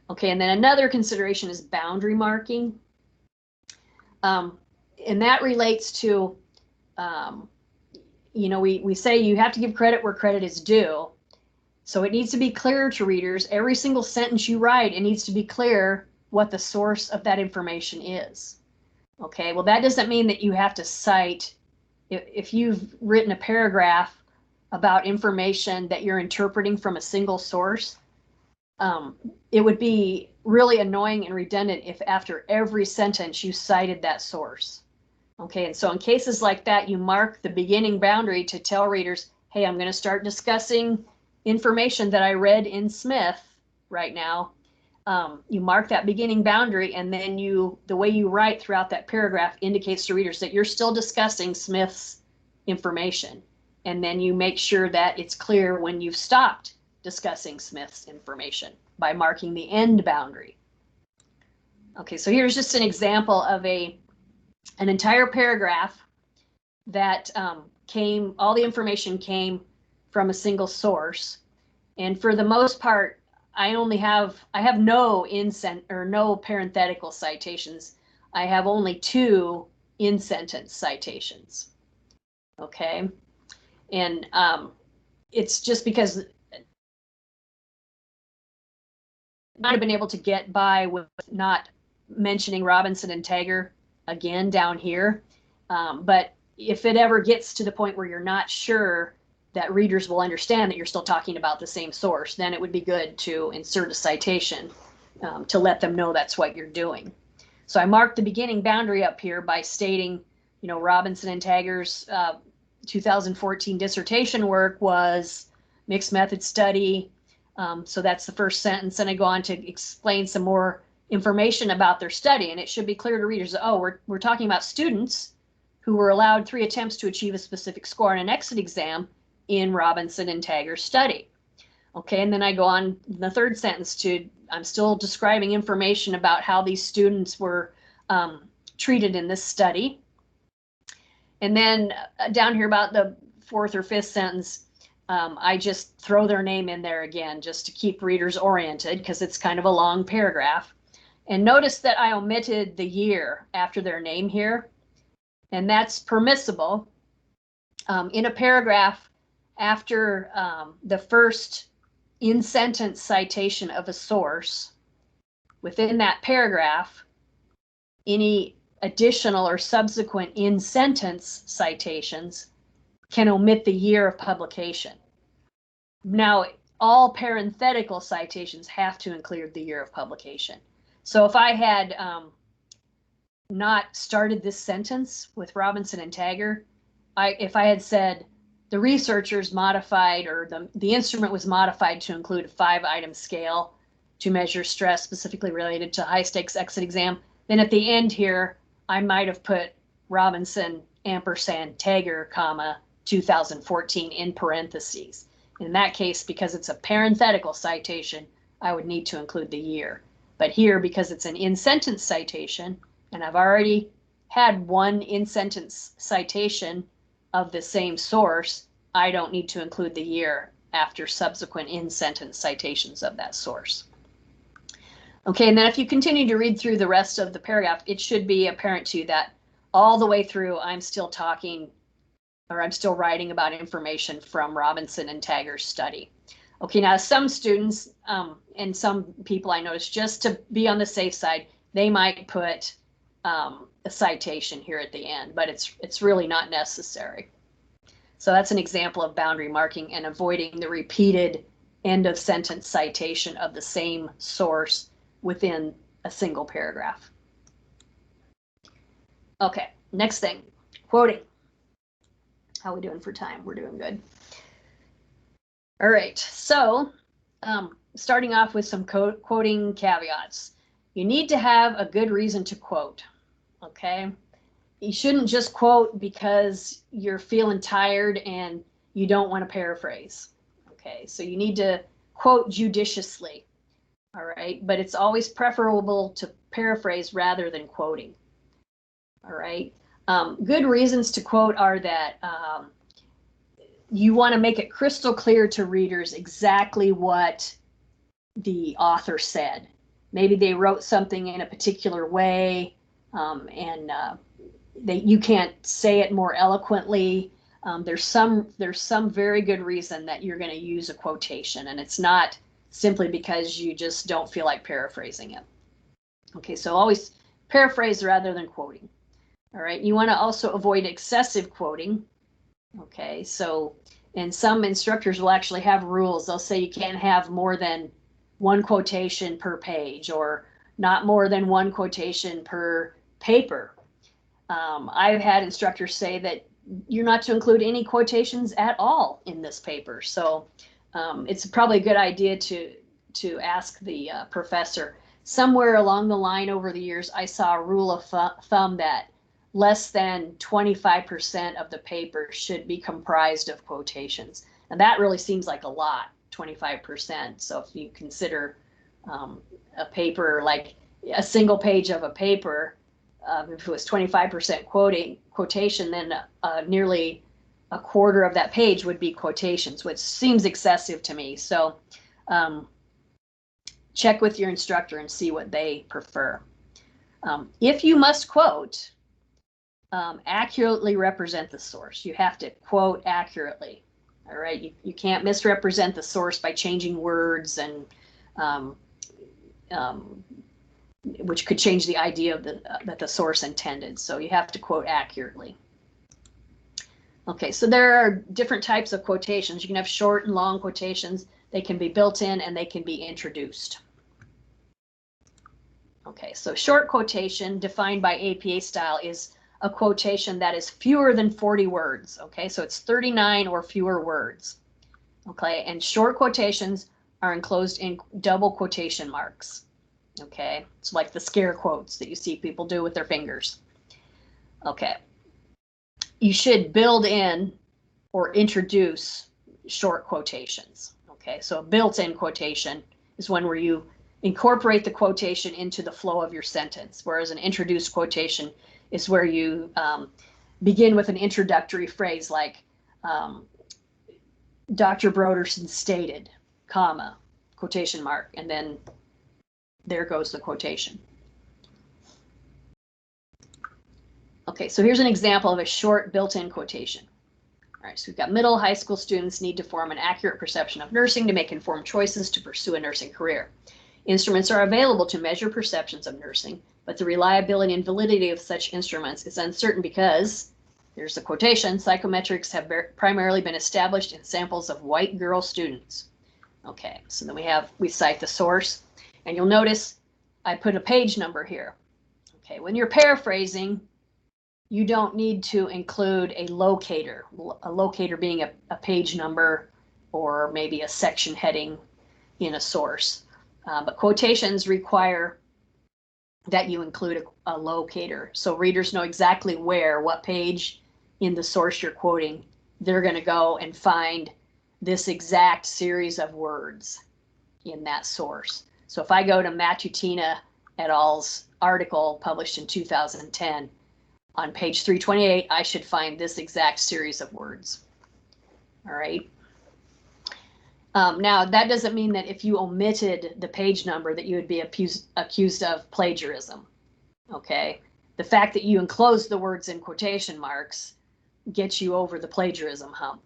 Okay, and then another consideration is boundary marking. And that relates to, we say you have to give credit where credit is due. So it needs to be clear to readers. Every single sentence you write, it needs to be clear what the source of that information is. Okay, well, that doesn't mean that you have to cite, if you've written a paragraph about information that you're interpreting from a single source, it would be really annoying and redundant if after every sentence you cited that source. Okay, and so in cases like that, you mark the beginning boundary to tell readers, hey, I'm going to start discussing information that I read in Smith right now. You mark that beginning boundary, and then the way you write throughout that paragraph indicates to readers that you're still discussing Smith's information. And then you make sure that it's clear when you've stopped discussing Smith's information by marking the end boundary. Okay, so here's just an example of an entire paragraph that all the information came from a single source. And for the most part, I have no parenthetical citations. I have only 2 in-sentence citations. Okay, and it's just because I might have been able to get by with not mentioning Robinson and Taggart again down here. But if it ever gets to the point where you're not sure that readers will understand that you're still talking about the same source, then it would be good to insert a citation to let them know that's what you're doing. So I marked the beginning boundary up here by stating, Robinson and Taggart's 2014 dissertation work was mixed method study. So that's the first sentence. And I go on to explain some more information about their study. And it should be clear to readers that, we're talking about students who were allowed 3 attempts to achieve a specific score on an exit exam in Robinson and Taggart's study. Okay, and then I go on in the third sentence I'm still describing information about how these students were treated in this study. And then down here about the 4th or 5th sentence, I just throw their name in there again just to keep readers oriented because it's kind of a long paragraph. And notice that I omitted the year after their name here, and that's permissible. In a paragraph after the first in-sentence citation of a source, within that paragraph, any additional or subsequent in-sentence citations can omit the year of publication. Now, all parenthetical citations have to include the year of publication. So if I had not started this sentence with Robinson and Taggart, if I had said the researchers modified, or the instrument was modified to include a 5-item scale to measure stress specifically related to high-stakes exit exam, then at the end here, I might have put Robinson ampersand Taggart, 2014 in parentheses. In that case, because it's a parenthetical citation, I would need to include the year. But here, because it's an in-sentence citation, and I've already had 1 in-sentence citation of the same source, I don't need to include the year after subsequent in-sentence citations of that source. Okay, and then if you continue to read through the rest of the paragraph, it should be apparent to you that all the way through I'm still writing about information from Robinson and Taggart's study. Okay, now some students and some people I noticed, just to be on the safe side, they might put a citation here at the end, but it's really not necessary. So that's an example of boundary marking and avoiding the repeated end of sentence citation of the same source within a single paragraph. Okay, next thing, quoting. How are we doing for time? We're doing good. All right, so starting off with some quoting caveats. You need to have a good reason to quote, okay? you shouldn't just quote because you're feeling tired and you don't want to paraphrase. Okay, so you need to quote judiciously. All right, but it's always preferable to paraphrase rather than quoting. All right, good reasons to quote are that you want to make it crystal clear to readers exactly what the author said. Maybe they wrote something in a particular way, and you can't say it more eloquently. There's some very good reason that you're going to use a quotation, and it's not simply because you just don't feel like paraphrasing it. Okay, so always paraphrase rather than quoting. All right, you want to also avoid excessive quoting. Okay, so and some instructors will actually have rules. They'll say you can't have more than one quotation per page, or not more than one quotation per paper. I've had instructors say that you're not to include any quotations at all in this paper. So it's probably a good idea to ask the professor. Somewhere along the line over the years, I saw a rule of thumb that less than 25% of the paper should be comprised of quotations. And that really seems like a lot, 25%. So if you consider a paper, like a single page of a paper, if it was 25% quotation, then nearly a quarter of that page would be quotations, which seems excessive to me. So check with your instructor and see what they prefer. If you must quote, accurately represent the source. You have to quote accurately. All right, you can't misrepresent the source by changing words, and which could change the idea of that the source intended. So you have to quote accurately. Okay, so there are different types of quotations. You can have short and long quotations. They can be built in and they can be introduced. Okay, so short quotation defined by APA style is a quotation that is fewer than 40 words. Okay, so it's 39 or fewer words. Okay, and short quotations are enclosed in double quotation marks. Okay, it's like the scare quotes that you see people do with their fingers. Okay, you should build in or introduce short quotations. Okay, so a built-in quotation is one where you incorporate the quotation into the flow of your sentence, whereas an introduced quotation is where you begin with an introductory phrase like Dr. Broderson stated, comma, quotation mark, and then there goes the quotation. Okay, so here's an example of a short built-in quotation. All right, so we've got middle high school students need to form an accurate perception of nursing to make informed choices to pursue a nursing career. Instruments are available to measure perceptions of nursing, but the reliability and validity of such instruments is uncertain because, there's the quotation, psychometrics have primarily been established in samples of white girl students. Okay, so then we cite the source, and you'll notice I put a page number here. Okay, when you're paraphrasing, you don't need to include a locator being a page number or maybe a section heading in a source. But quotations require that you include a locator, so readers know exactly what page in the source you're quoting they're going to go and find this exact series of words in that source. So if I go to Matutina et al.'s article published in 2010, on page 328, I should find this exact series of words. All right. Now, that doesn't mean that if you omitted the page number that you would be accused of plagiarism. Okay. The fact that you enclose the words in quotation marks gets you over the plagiarism hump.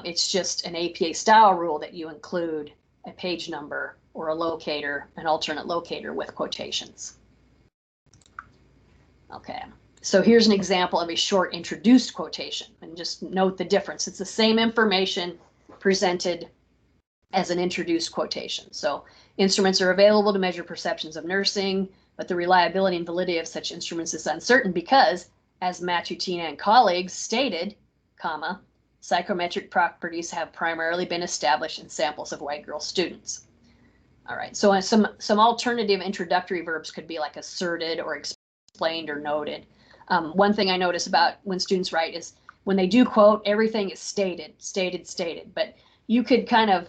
It's just an APA style rule that you include a page number or a locator, an alternate locator with quotations. Okay. So here's an example of a short introduced quotation, and just note the difference. It's the same information presented as an introduced quotation. So instruments are available to measure perceptions of nursing, but the reliability and validity of such instruments is uncertain because, as Matutina and colleagues stated, comma, psychometric properties have primarily been established in samples of white girl students. All right, so some alternative introductory verbs could be like asserted or explained or noted. One thing I notice about when students write is when they do quote, everything is stated, but you could kind of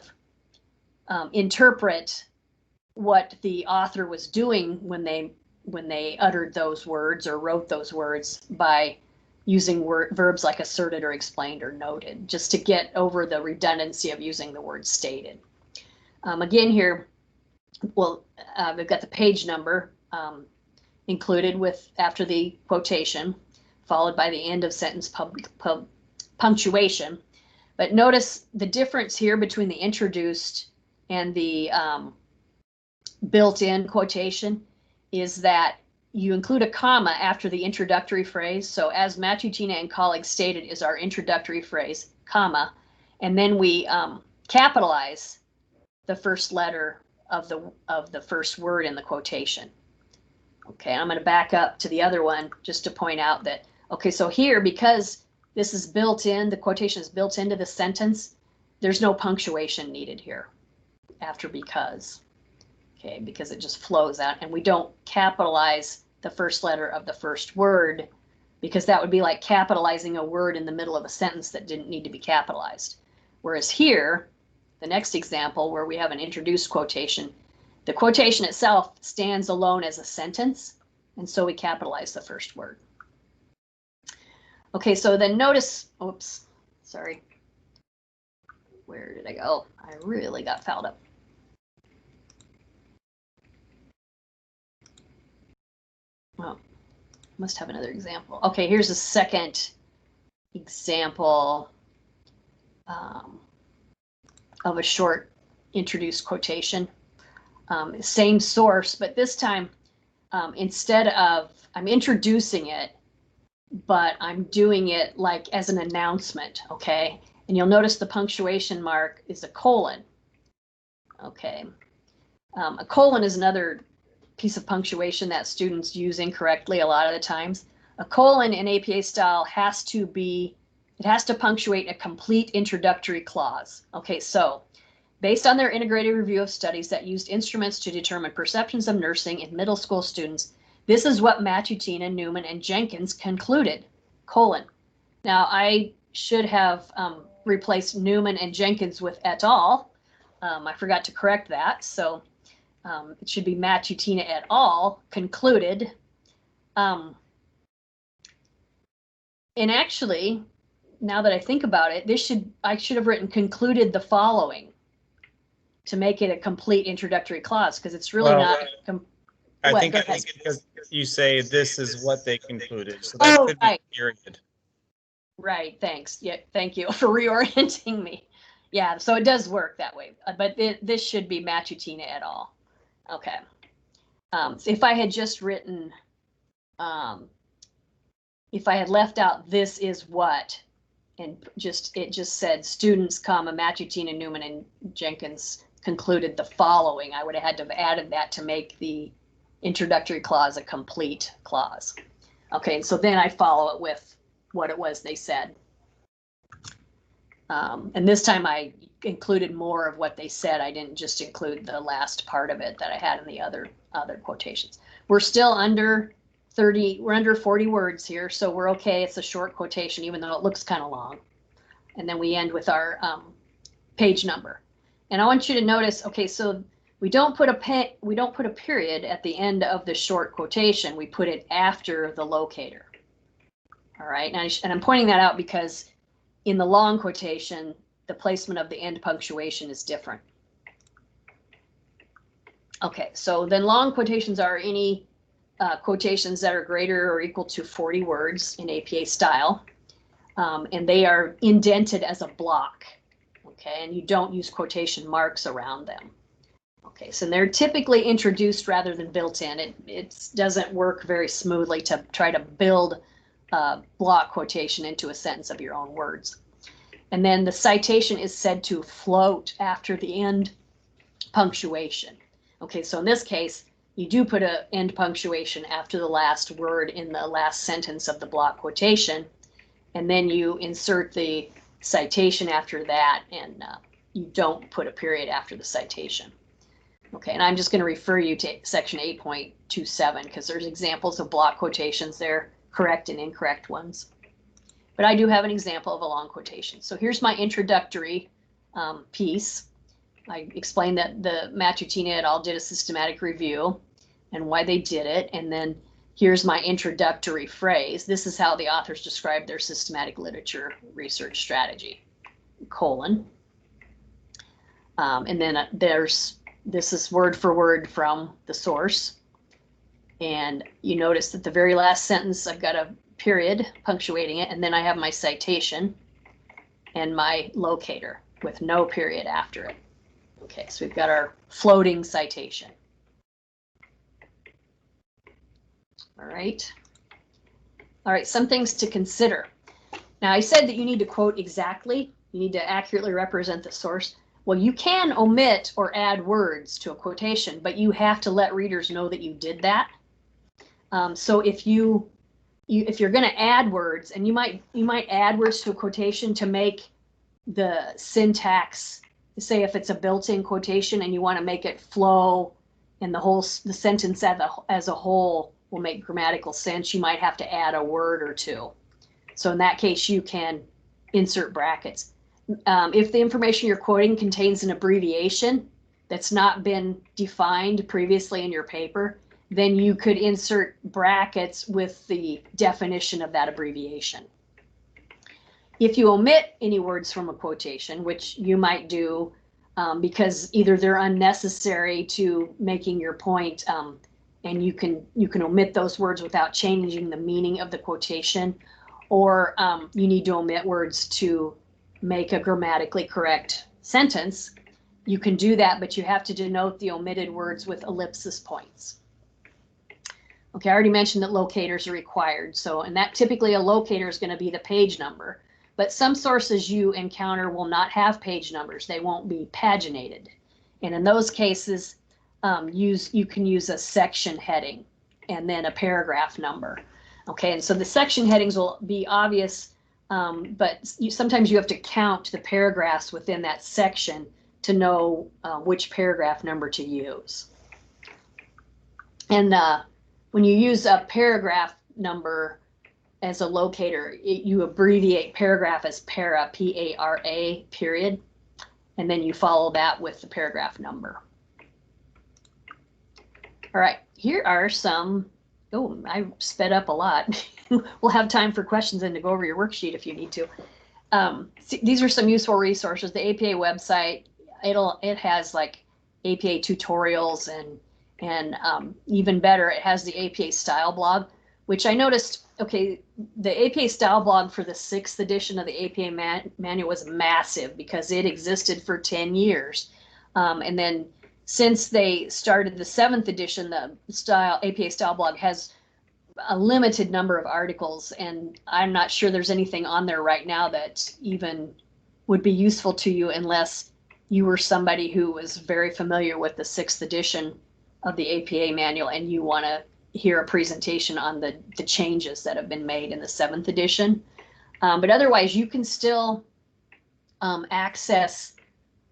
interpret what the author was doing when they uttered those words or wrote those words by using verbs like asserted or explained or noted, just to get over the redundancy of using the word stated. Again here, well, we've got the page number included with after the quotation, followed by the end of sentence punctuation. But notice the difference here between the introduced and the built-in quotation is that you include a comma after the introductory phrase. So as Matutina and colleagues stated is our introductory phrase, comma, and then we capitalize the first letter of the first word in the quotation. Okay, I'm going to back up to the other one just to point out that, okay, so here, because this is built in, the quotation is built into the sentence, there's no punctuation needed here after because. Okay, because it just flows out, and we don't capitalize the first letter of the first word, because that would be like capitalizing a word in the middle of a sentence that didn't need to be capitalized. Whereas here, the next example where we have an introduced quotation, the quotation itself stands alone as a sentence, and so we capitalize the first word. Okay, so then notice, oops, sorry. Where did I go? I really got fouled up. Oh, must have another example. Okay, here's a second example of a short introduced quotation. Same source, but this time instead of, I'm introducing it, but I'm doing it like as an announcement, okay? And you'll notice the punctuation mark is a colon, okay? A colon is another piece of punctuation that students use incorrectly a lot of the times. A colon in APA style has to punctuate a complete introductory clause. Okay, so based on their integrated review of studies that used instruments to determine perceptions of nursing in middle school students, this is what Matutina, Newman, and Jenkins concluded, colon. Now, I should have replaced Newman and Jenkins with et al. I forgot to correct that, so it should be Matutina et al. Concluded. And actually, now that I think about it, I should have written concluded the following to make it a complete introductory clause, because it's really not. I think it's because you say this is what they concluded, so that could be period. Right. Thanks. Yeah. Thank you for reorienting me. Yeah. So it does work that way, but this should be Matutina et al. Okay. So if I had just written, if I had left out this is what, and it just said students, comma, Matutina, Newman, and Jenkins concluded the following, I would have had to have added that to make the introductory clause a complete clause. Okay, so then I follow it with what it was they said. And this time I included more of what they said. I didn't just include the last part of it that I had in the other quotations. We're still under 30, we're under 40 words here, so we're okay. It's a short quotation, even though it looks kind of long. And then we end with our page number. And I want you to notice, okay, so we don't put a period at the end of the short quotation. We put it after the locator. All right, and I'm pointing that out because in the long quotation, the placement of the end punctuation is different. Okay, so then long quotations are any quotations that are greater or equal to 40 words in APA style, and they are indented as a block. Okay, and you don't use quotation marks around them. Okay, so they're typically introduced rather than built in. It doesn't work very smoothly to try to build block quotation into a sentence of your own words. And then the citation is said to float after the end punctuation. Okay, so in this case, you do put an end punctuation after the last word in the last sentence of the block quotation, and then you insert the citation after that, and you don't put a period after the citation. Okay, and I'm just going to refer you to section 8.27 because there's examples of block quotations there correct and incorrect ones. But I do have an example of a long quotation. So here's my introductory piece. I explained that the Matutina et al. Did a systematic review and why they did it. And then here's my introductory phrase. This is how the authors described their systematic literature research strategy, colon. And then this is word for word from the source. And you notice that the very last sentence, I've got a period punctuating it, and then I have my citation and my locator with no period after it. Okay, so we've got our floating citation. All right. All right, some things to consider. Now, I said that you need to quote exactly. You need to accurately represent the source. Well, you can omit or add words to a quotation, but you have to let readers know that you did that. So if you're going to add words, and you might add words to a quotation to make the syntax, say if it's a built-in quotation and you want to make it flow and the sentence as a whole will make grammatical sense, you might have to add a word or two. So in that case, you can insert brackets. If the information you're quoting contains an abbreviation that's not been defined previously in your paper, then you could insert brackets with the definition of that abbreviation. If you omit any words from a quotation, which you might do because either they're unnecessary to making your point, and you can omit those words without changing the meaning of the quotation, or you need to omit words to make a grammatically correct sentence, you can do that, but you have to denote the omitted words with ellipsis points. Okay, I already mentioned that locators are required. So, and that typically a locator is going to be the page number, but some sources you encounter will not have page numbers. They won't be paginated. And in those cases, you can use a section heading and then a paragraph number. Okay, and so the section headings will be obvious, but sometimes you have to count the paragraphs within that section to know which paragraph number to use. And when you use a paragraph number as a locator, you abbreviate paragraph as para, P-A-R-A, period, and then you follow that with the paragraph number. All right, here are some, oh, I sped up a lot. We'll have time for questions and to go over your worksheet if you need to. These are some useful resources. The APA website, it has like APA tutorials and even better, it has the APA style blog, which I noticed, okay, the APA style blog for the 6th edition of the APA manual was massive because it existed for 10 years. And then since they started the 7th edition, the APA style blog has a limited number of articles, and I'm not sure there's anything on there right now that even would be useful to you unless you were somebody who was very familiar with the 6th edition of the APA manual and you want to hear a presentation on the changes that have been made in the 7th edition. But otherwise, you can still access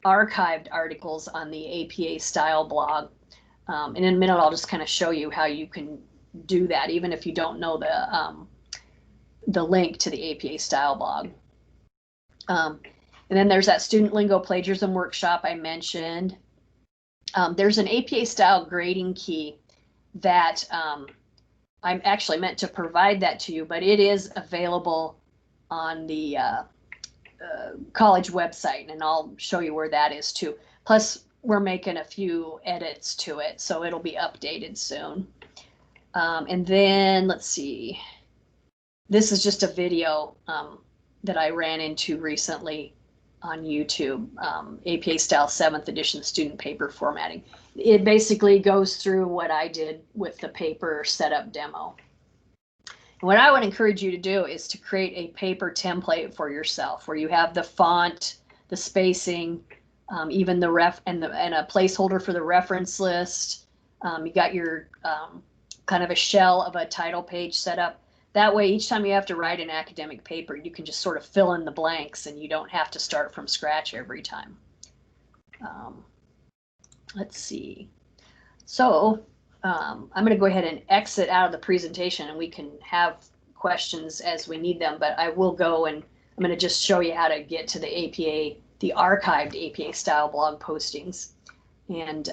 archived articles on the APA style blog. And in a minute, I'll just kind of show you how you can do that, even if you don't know the link to the APA style blog. And then there's that student lingo plagiarism workshop I mentioned. There's an APA style grading key that I'm actually meant to provide that to you, but it is available on the college website, and I'll show you where that is too. Plus, we're making a few edits to it, so it'll be updated soon. And then let's see. This is just a video that I ran into recently on YouTube, APA style 7th edition student paper formatting. It basically goes through what I did with the paper setup demo. And what I would encourage you to do is to create a paper template for yourself where you have the font, the spacing, even the and a placeholder for the reference list. You got your kind of a shell of a title page set up. That way, each time you have to write an academic paper, you can just sort of fill in the blanks and you don't have to start from scratch every time. Let's see. So I'm going to go ahead and exit out of the presentation and we can have questions as we need them, but I will go and I'm going to just show you how to get to the APA, the archived APA style blog postings, and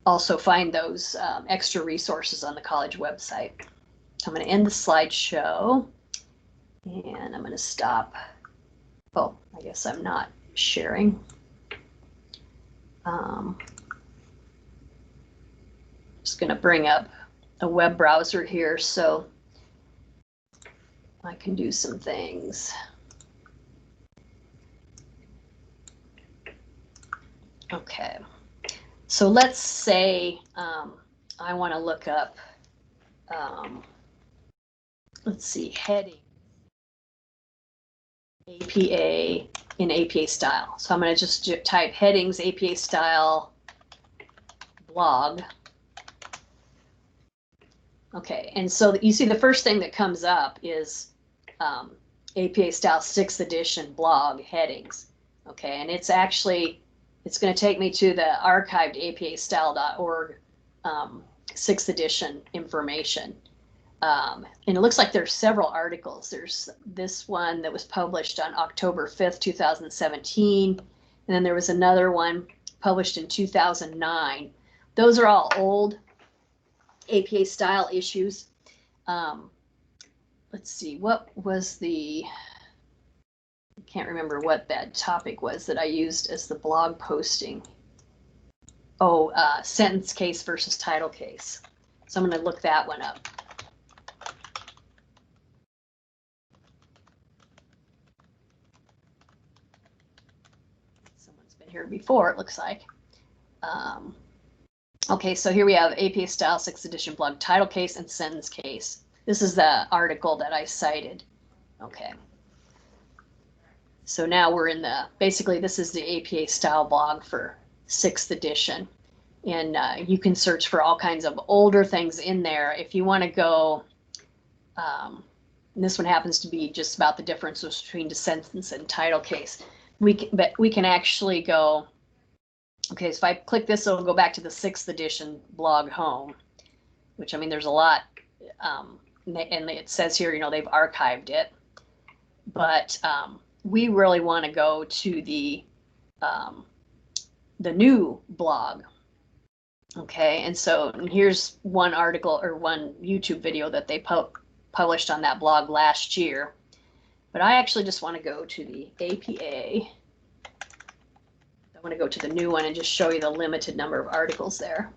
also find those extra resources on the college website. I'm going to end the slideshow and I'm going to stop. Oh, I guess I'm not sharing. Just going to bring up a web browser here so I can do some things. Okay, so let's say I want to look up, let's see, heading APA in APA style. So I'm going to just type headings APA style blog. Okay, and so you see the first thing that comes up is APA style 6th edition blog headings. Okay, and it's actually, it's going to take me to the archived apastyle.org 6th edition information. And it looks like there's several articles. There's this one that was published on October 5th, 2017. And then there was another one published in 2009. Those are all old APA style issues. Let's see, what was the, I can't remember what that topic was that I used as the blog posting. Oh, sentence case versus title case. So I'm going to look that one up. Someone's been here before, it looks like. Okay, so here we have APA style 6th edition blog title case and sentence case. This is the article that I cited. Okay. So now we're in the, basically this is the APA style blog for 6th edition. And you can search for all kinds of older things in there. If you want to go, and this one happens to be just about the differences between the sentence and title case. But we can actually go, okay, so if I click this, it'll go back to the 6th edition blog home, which, I mean, there's a lot, and it says here, you know, they've archived it. But we really want to go to the new blog. Okay, and so here's one article or one YouTube video that they published on that blog last year. But I actually just want to go to the APA. I want to go to the new one and just show you the limited number of articles there.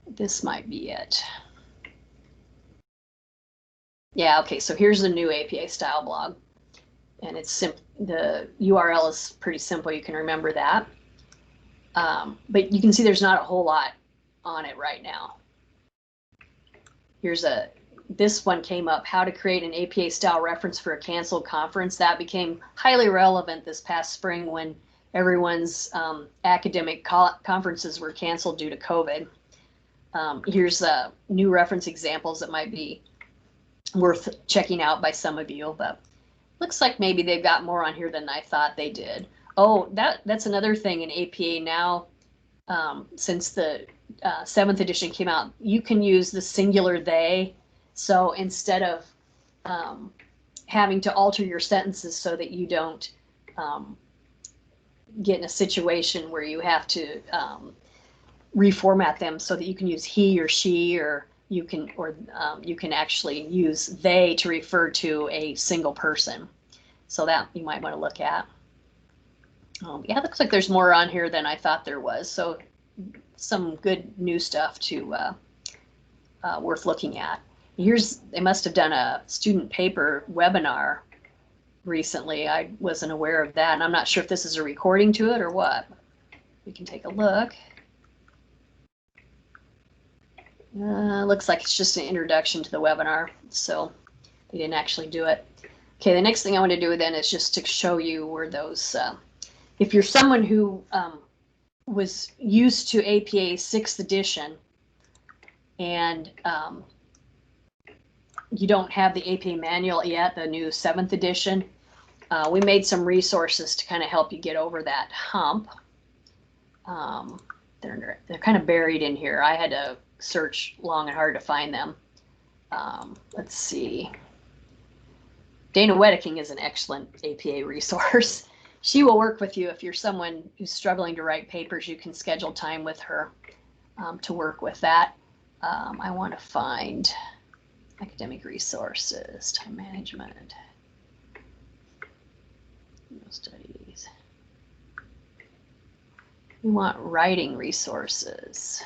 This might be it. Yeah, okay, so here's the new APA style blog. And it's simple. The URL is pretty simple. You can remember that. But you can see there's not a whole lot on it right now. Here's this one came up, how to create an APA style reference for a canceled conference. That became highly relevant this past spring when everyone's academic conferences were canceled due to COVID. Here's new reference examples that might be worth checking out by some of you, but looks like maybe they've got more on here than I thought they did. Oh, that's another thing in APA now, since the 7th edition came out, you can use the singular they. So instead of having to alter your sentences so that you don't get in a situation where you have to reformat them so that you can use he or she, or you can actually use they to refer to a single person. So that you might want to look at. Yeah, it looks like there's more on here than I thought there was. So some good new stuff to worth looking at. They must have done a student paper webinar recently. I wasn't aware of that, and I'm not sure if this is a recording to it or what. We can take a look. Looks like it's just an introduction to the webinar, so they didn't actually do it. Okay, the next thing I want to do then is just to show you where those, if you're someone who was used to APA 6th edition and you don't have the APA manual yet, the new 7th edition, we made some resources to kind of help you get over that hump. They're kind of buried in here. I had to search long and hard to find them. Let's see. Dana Wedeking is an excellent APA resource. She will work with you if you're someone who's struggling to write papers. You can schedule time with her to work with that. I want to find academic resources, time management, studies. We want writing resources.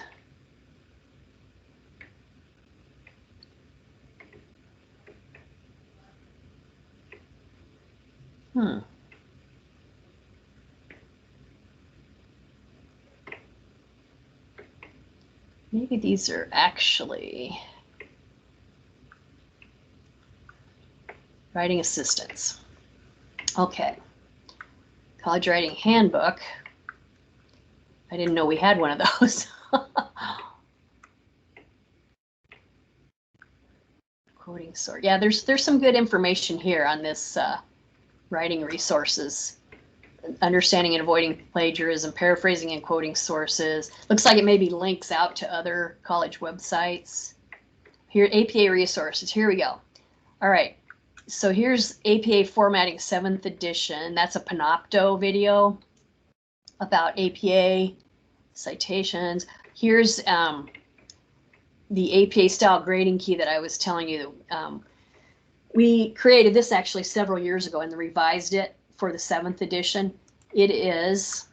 Maybe these are actually writing assistance. Okay. College Writing Handbook. I didn't know we had one of those. Quoting sort. Yeah, there's some good information here on this writing resources. Understanding and avoiding plagiarism, paraphrasing and quoting sources. Looks like it maybe links out to other college websites. Here, APA resources. Here we go. All right. So here's APA formatting 7th edition. That's a Panopto video about APA citations. Here's the APA style grading key that I was telling you. We created this actually several years ago and revised it for the 7th edition. It is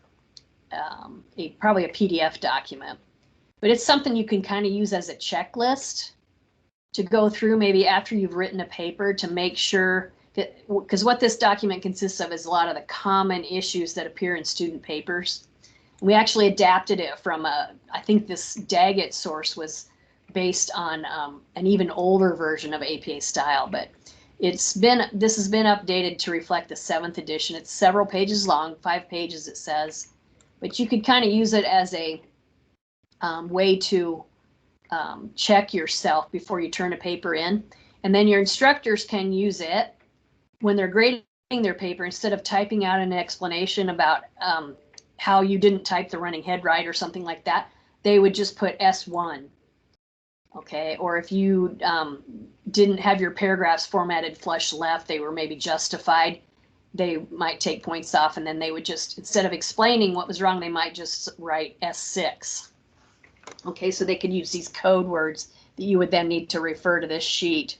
probably a PDF document, but it's something you can kind of use as a checklist to go through maybe after you've written a paper to make sure that, because what this document consists of is a lot of the common issues that appear in student papers. We actually adapted it from I think this Daggett source was based on an even older version of APA style, but this has been updated to reflect the 7th edition. It's several pages long, 5 pages it says, but you could kind of use it as a way to check yourself before you turn a paper in. And then your instructors can use it when they're grading their paper. Instead of typing out an explanation about how you didn't type the running head right or something like that, they would just put S1. Okay, or if you didn't have your paragraphs formatted flush left, they were maybe justified, they might take points off, and then they would just, instead of explaining what was wrong, they might just write S6. Okay, so they could use these code words that you would then need to refer to this sheet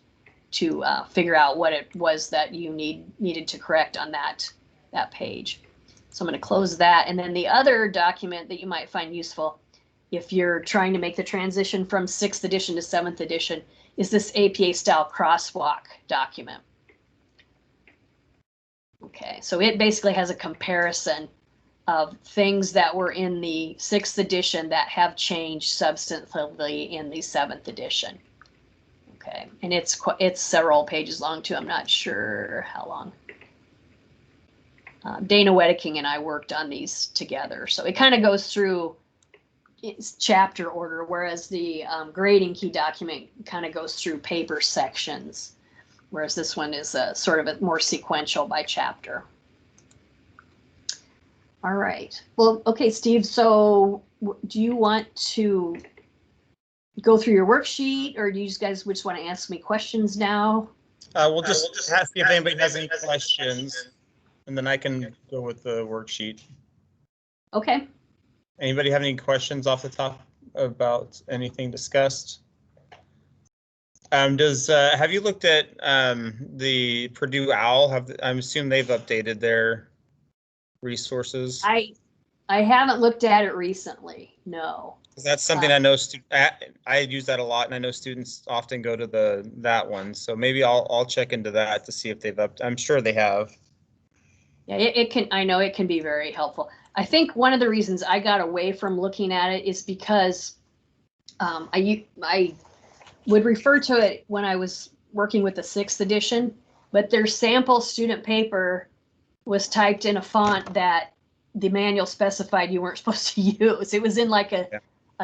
to figure out what it was that you needed to correct on that page. So I'm going to close that. And then the other document that you might find useful if you're trying to make the transition from 6th edition to 7th edition is this APA style crosswalk document. Okay, so it basically has a comparison of things that were in the 6th edition that have changed substantively in the 7th edition. Okay, and it's several pages long too. I'm not sure how long. Dana Wedeking and I worked on these together. So it kind of goes through its chapter order, whereas the grading key document kind of goes through paper sections, whereas this one is sort of a more sequential by chapter. All right. Well, okay, Steve, so do you want to go through your worksheet, or do you guys just want to ask me questions now? We'll just ask if anybody has any questions, and then I can go with the worksheet. Okay. Anybody have any questions off the top about anything discussed? Have you looked at the Purdue OWL? I'm assuming they've updated their resources. I haven't looked at it recently. No. That's something I know. I use that a lot, and I know students often go to that one. So maybe I'll check into that to see if they've I'm sure they have. Yeah, it can. I know it can be very helpful. I think one of the reasons I got away from looking at it is because I would refer to it when I was working with the 6th edition, but their sample student paper was typed in a font that the manual specified you weren't supposed to use. It was in like a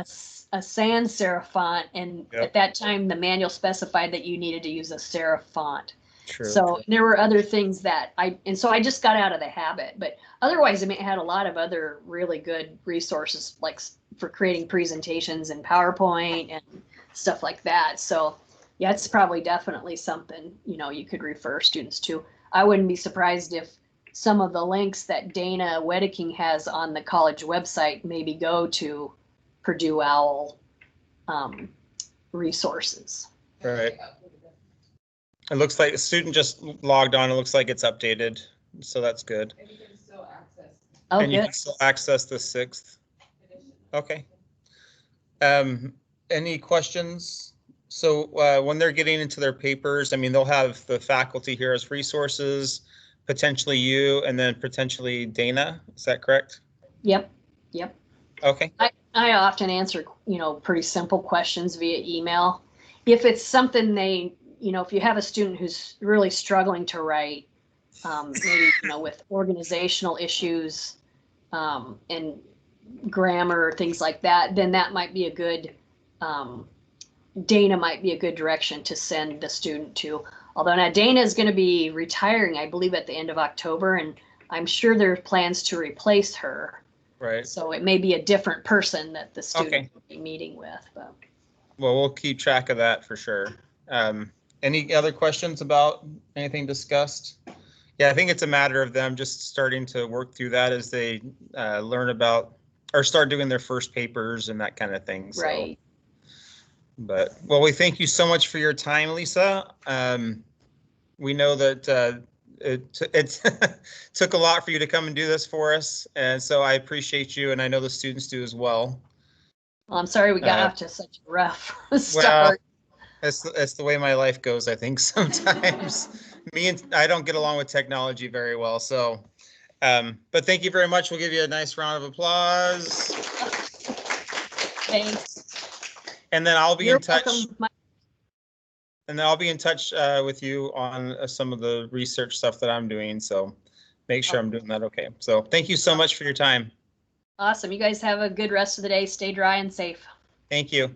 sans serif font, and at that time the manual specified that you needed to use a serif font. True. So there were other things that so I just got out of the habit, but otherwise, I mean, it had a lot of other really good resources, like for creating presentations in PowerPoint and stuff like that. So yeah, it's probably definitely something, you could refer students to. I wouldn't be surprised if some of the links that Dana Wedeking has on the college website maybe go to Purdue OWL resources. Right. It looks like the student just logged on. It looks like it's updated, so that's good. And you can still access. Oh, And you good. can still access the 6th. edition. Okay. Any questions? So when they're getting into their papers, I mean, they'll have the faculty here as resources, potentially you, and then potentially Dana. Is that correct? Yep. Okay. I often answer, pretty simple questions via email. If it's something if you have a student who's really struggling to write, maybe, with organizational issues, and grammar, things like that, then that might be a good, Dana might be a good direction to send the student to. Although now Dana is going to be retiring, I believe, at the end of October, and I'm sure there are plans to replace her. Right. So it may be a different person that the student Okay. will be meeting with. But. Well, we'll keep track of that for sure. Any other questions about anything discussed? Yeah, I think it's a matter of them just starting to work through that as they learn about or start doing their first papers and that kind of thing. So. Right. But, well, we thank you so much for your time, Lisa. We know that it took a lot for you to come and do this for us. And so I appreciate you, and I know the students do as well. Well, I'm sorry we got off to such a rough start. Well, it's the way my life goes, I think, sometimes. I don't get along with technology very well. So, but thank you very much. We'll give you a nice round of applause. Thanks. And then I'll be You're in touch. welcome. And then I'll be in touch with you on some of the research stuff that I'm doing. So make sure I'm doing that okay. So thank you so much for your time. Awesome. You guys have a good rest of the day. Stay dry and safe. Thank you.